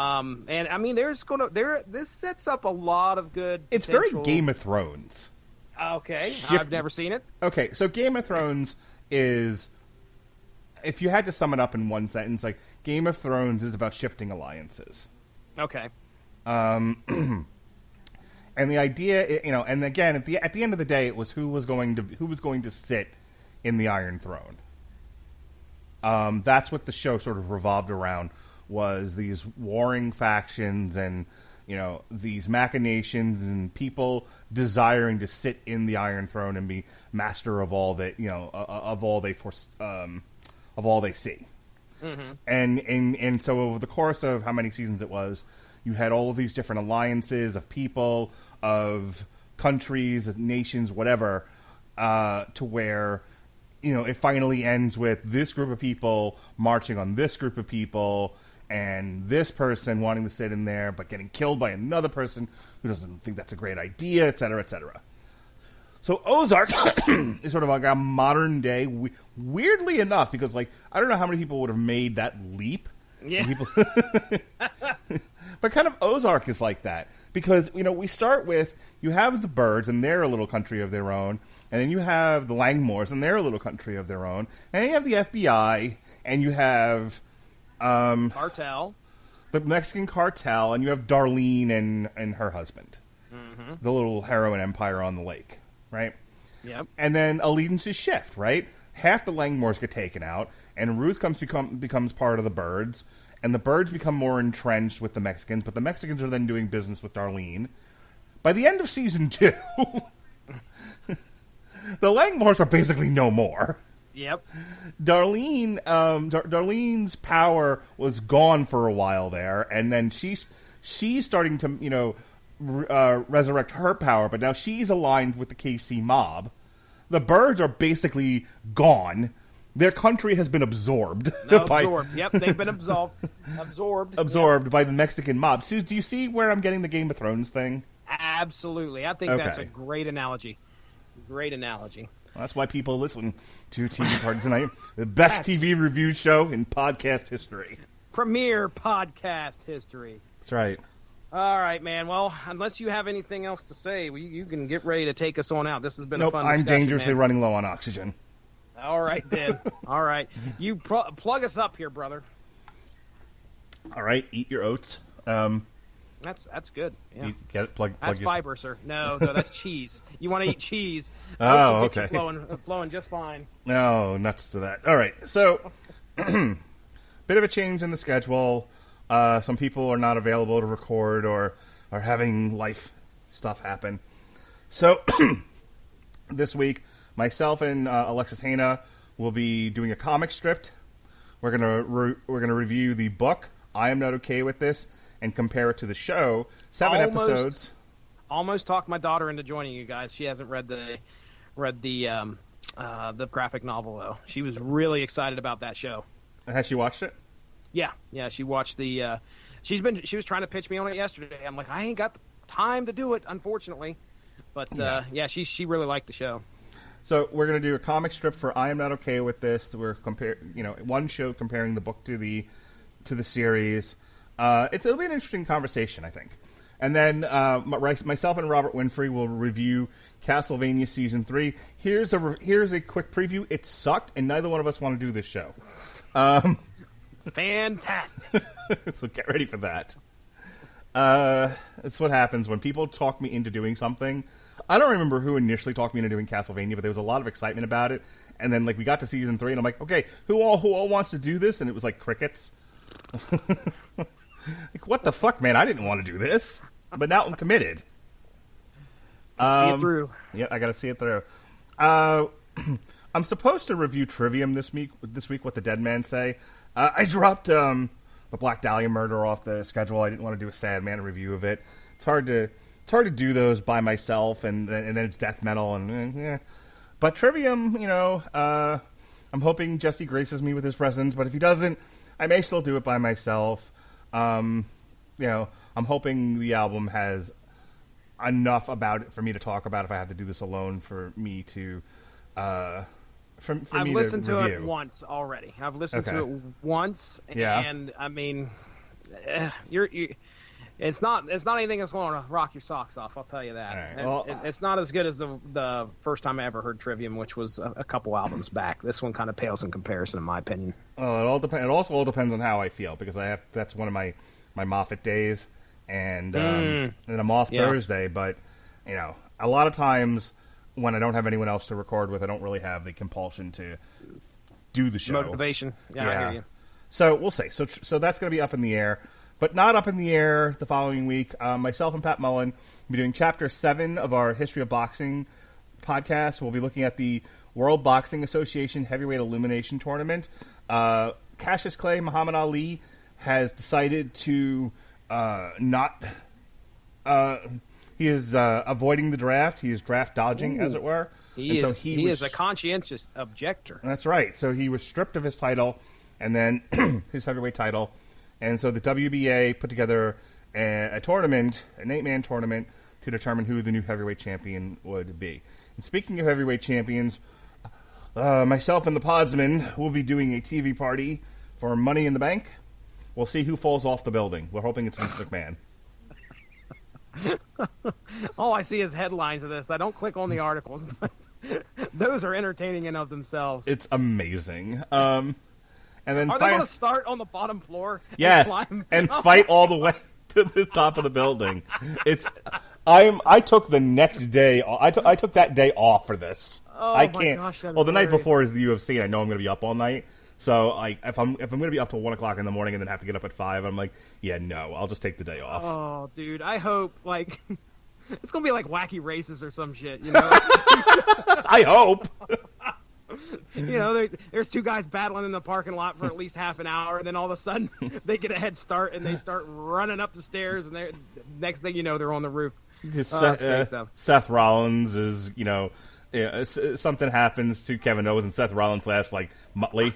And I mean, this sets up a lot of good. It's potential... very Game of Thrones. Okay, I've never seen it. Okay, so Game of Thrones is, if you had to sum it up in one sentence, like Game of Thrones is about shifting alliances. Okay. And the idea, and again, at the end of the day, it was who was going to sit in the Iron Throne. That's what the show sort of revolved around, was these warring factions and these machinations and people desiring to sit in the Iron Throne and be master of all that of all they see. Mm-hmm. And so over the course of how many seasons it was, you had all of these different alliances of people, of countries, of nations, whatever, to where it finally ends with this group of people marching on this group of people, and this person wanting to sit in there but getting killed by another person who doesn't think that's a great idea, etc., etc. So Ozark is sort of like a modern day, weirdly enough, because I don't know how many people would have made that leap. Yeah. But kind of Ozark is like that, because we start with, you have the Birds and they're a little country of their own, and then you have the Langmores and they're a little country of their own, and then you have the FBI, and you have cartel, the Mexican cartel, and you have Darlene and her husband, the little heroin empire on the lake, right? Yep. And then allegiances shift, right? Half the Langmores get taken out, and Ruth becomes part of the Birds, and the Birds become more entrenched with the Mexicans, but the Mexicans are then doing business with Darlene. By the end of season 2, the Langmores are basically no more. Yep. Darlene's power was gone for a while there, and then she's starting to resurrect her power, but now she's aligned with the KC mob. The Birds are basically gone. Their country has been absorbed. Yep, they've been absorbed by the Mexican mob. So, do you see where I'm getting the Game of Thrones thing? Absolutely. I think that's a great analogy. Great analogy. Well, that's why people listen to TV Party Tonight, the best TV review show in podcast history. Premier podcast history. That's right. All right, man. Well, unless you have anything else to say, you can get ready to take us on out. This has been a fun discussion. I'm dangerously running low on oxygen. All right, then. All right. You plug us up here, brother. All right. Eat your oats. That's good. Yeah. Get it? Plug that's your... fiber, sir. No, that's cheese. You want to eat cheese. Oh, okay. Flowing just fine. No, nuts to that. All right. So, bit of a change in the schedule. Some people are not available to record or are having life stuff happen. So, this week, myself and Alexis Hana will be doing a comic strip. We're gonna review the book I Am Not Okay With This and compare it to the show. 7 episodes. Almost talked my daughter into joining you guys. She hasn't read the graphic novel though. She was really excited about that show. Has she watched it? Yeah. She watched the. She was trying to pitch me on it yesterday. I'm like, I ain't got the time to do it, unfortunately. But she really liked the show. So we're going to do a comic strip for I Am Not Okay With This. We're one show comparing the book to the series. It'll be an interesting conversation, I think. And then myself and Robert Winfrey will review Castlevania Season 3. Here's a quick preview. It sucked, and neither one of us want to do this show. Fantastic. So get ready for that. It's what happens when people talk me into doing something. I don't remember who initially talked me into doing Castlevania, but there was a lot of excitement about it. And then we got to Season 3, and I'm like, okay, who all wants to do this? And it was like crickets. What the fuck, man? I didn't want to do this, but now I'm committed. See it through. Yeah, I got to see it through. I'm supposed to review Trivium this week. What the Dead Man Say. I dropped the Black Dahlia murder off the schedule. I didn't want to do a Sandman review of it. It's hard to do those by myself, and then it's death metal and. But Trivium, I'm hoping Jesse graces me with his presence. But if he doesn't, I may still do it by myself. I'm hoping the album has enough about it for me to talk about if I have to do this alone, for me to for I've me listened to review. it once already. I've listened Okay. to it once, Yeah. and I mean, it's not anything that's going to rock your socks off. I'll tell you that. All right. And Well, it's not as good as the first time I ever heard Trivium, which was a couple albums back. This one kind of pales in comparison, in my opinion. Well, it all depends. It also all depends on how I feel because that's one of my Moffat days, and I'm off Yeah. Thursday. But a lot of times when I don't have anyone else to record with, I don't really have the compulsion to do the show. Motivation. Yeah, I hear you. So we'll see. So that's going to be up in the air, but not up in the air the following week. Myself and Pat Mullen will be doing Chapter 7 of our History of Boxing podcast. We'll be looking at the World Boxing Association Heavyweight Elimination Tournament. Cassius Clay, Muhammad Ali, has decided to not... he is avoiding the draft. He is draft dodging, as it were. He And is. so He is a conscientious objector. That's right. So he was stripped of his title and then his heavyweight title. And so the WBA put together a tournament, an 8-man tournament, to determine who the new heavyweight champion would be. And speaking of heavyweight champions, myself and the Podsman will be doing a TV party for Money in the Bank. We'll see who falls off the building. We're hoping it's Vince McMahon. All I see is headlines of this. I don't click on the articles, but those are entertaining in of themselves. It's amazing. And then Are they going to start on the bottom floor? Yes, and fight all the way to the top of the building. I took the next day. I took that day off for this. Oh, I my can't. gosh, that is Well, the night hilarious. before is the UFC. I know I'm going to be up all night. So if I'm going to be up till 1 o'clock in the morning and then have to get up at 5, I'm like, yeah, no, I'll just take the day off. Oh, dude, I hope it's gonna be like Wacky Races or some shit. I hope. There's two guys battling in the parking lot for at least half an hour, and then all of a sudden they get a head start and they start running up the stairs, and next thing you know, they're on the roof. Seth Rollins is, something happens to Kevin Owens and Seth Rollins laughs like Muttley.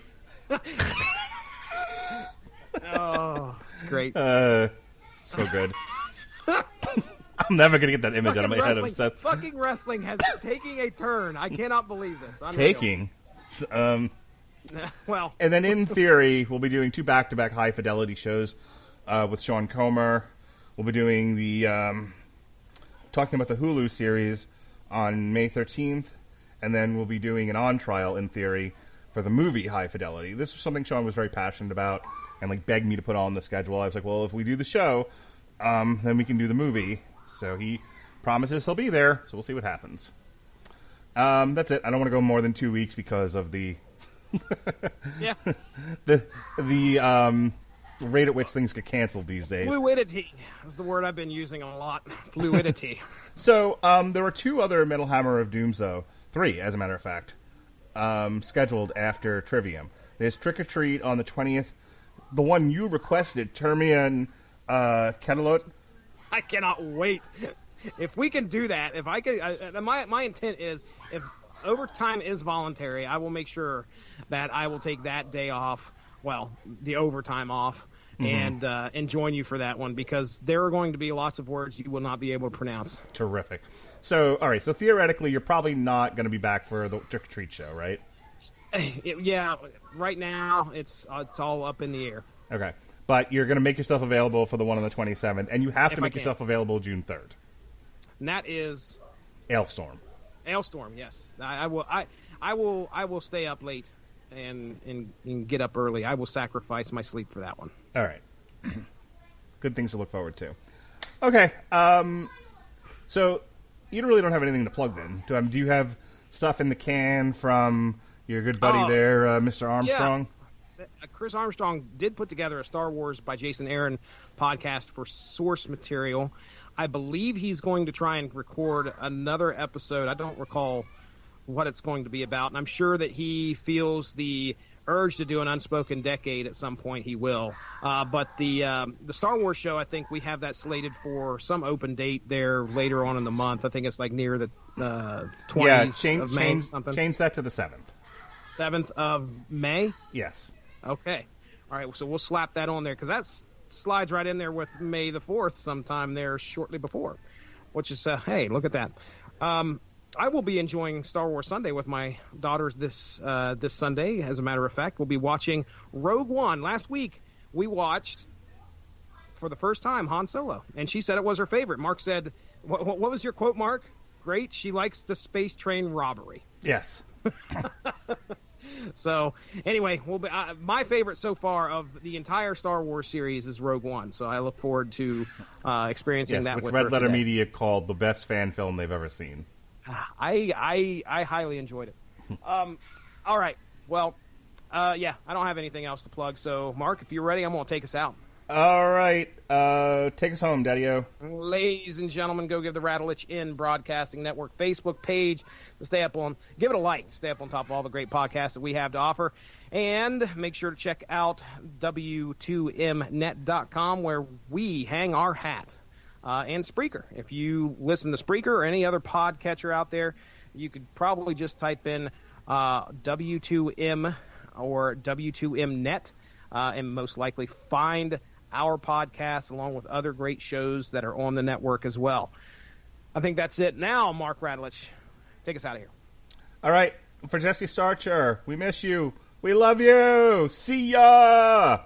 Oh, it's great. So good. I'm never going to get that image out of my head of Seth. Fucking wrestling has taking a turn. I cannot believe this. Unreal. Taking. Well. And then in theory, we'll be doing 2 back-to-back high-fidelity shows with Sean Comer. We'll be doing talking about the Hulu series on May 13th, and then we'll be doing an on-trial, in theory, for the movie High Fidelity. This was something Sean was very passionate about and begged me to put on the schedule. I was like, well, if we do the show, then we can do the movie. So he promises he'll be there, so we'll see what happens. That's it. I don't want to go more than 2 weeks because of the Yeah. the rate at which things get canceled these days. Fluidity is the word I've been using a lot. Fluidity. So there were 2 other Metal Hammer of Dooms, though. 3, as a matter of fact, scheduled after Trivium. There's Trick or Treat on the 20th. The one you requested, Termian Ketelot. I cannot wait. If we can do that, if I could, my intent is, if overtime is voluntary, I will make sure that I will take that day off, well, the overtime off, and join you for that one, because there are going to be lots of words you will not be able to pronounce. Terrific. So, all right. So theoretically, you're probably not going to be back for the Trick or Treat show, right? Yeah, right now it's all up in the air. Okay. But you're going to make yourself available for the one on the 27th, and you have to If I make can. yourself available June 3rd. And that is Ailstorm. Ailstorm. Yes, I will stay up late and get up early. I will sacrifice my sleep for that one. All right. Good things to look forward to. Okay. So you really don't have anything to plug then. Do you have stuff in the can from your good buddy there, Mr. Armstrong? Yeah. Chris Armstrong did put together a Star Wars by Jason Aaron podcast for source material. I believe he's going to try and record another episode. I don't recall what it's going to be about, and I'm sure that he feels the urge to do an Unspoken Decade at some point. He will. But the Star Wars show, I think we have that slated for some open date there later on in the month. I think it's near the 20th of May. Change that to the 7th. 7th of May? Yes. Okay. All right, so we'll slap that on there, because that slides right in there with May the 4th sometime there shortly before, which is, hey, look at that. I will be enjoying Star Wars Sunday with my daughters this Sunday. As a matter of fact, we'll be watching Rogue One. Last week, we watched, for the first time, Han Solo, and she said it was her favorite. Mark said, what was your quote, Mark? Great. She likes the space train robbery. Yes. So, anyway, my favorite so far of the entire Star Wars series is Rogue One. So I look forward to experiencing that which with Red her Letter today. Media called the best fan film they've ever seen. I highly enjoyed it. All right. Well, I don't have anything else to plug. So, Mark, if you're ready, I'm going to take us out. All right. Take us home, Daddy-O. Ladies and gentlemen, go give the Radulich in Broadcasting Network Facebook page to stay up on. Give it a like. Stay up on top of all the great podcasts that we have to offer. And make sure to check out W2Mnet.com, where we hang our hat. And Spreaker. If you listen to Spreaker or any other podcatcher out there, you could probably just type in W2M or W2Mnet and most likely find our podcast along with other great shows that are on the network as well. I think that's it. Now, Mark Radulich, take us out of here. All right. For Jesse Starcher, we miss you. We love you. See ya.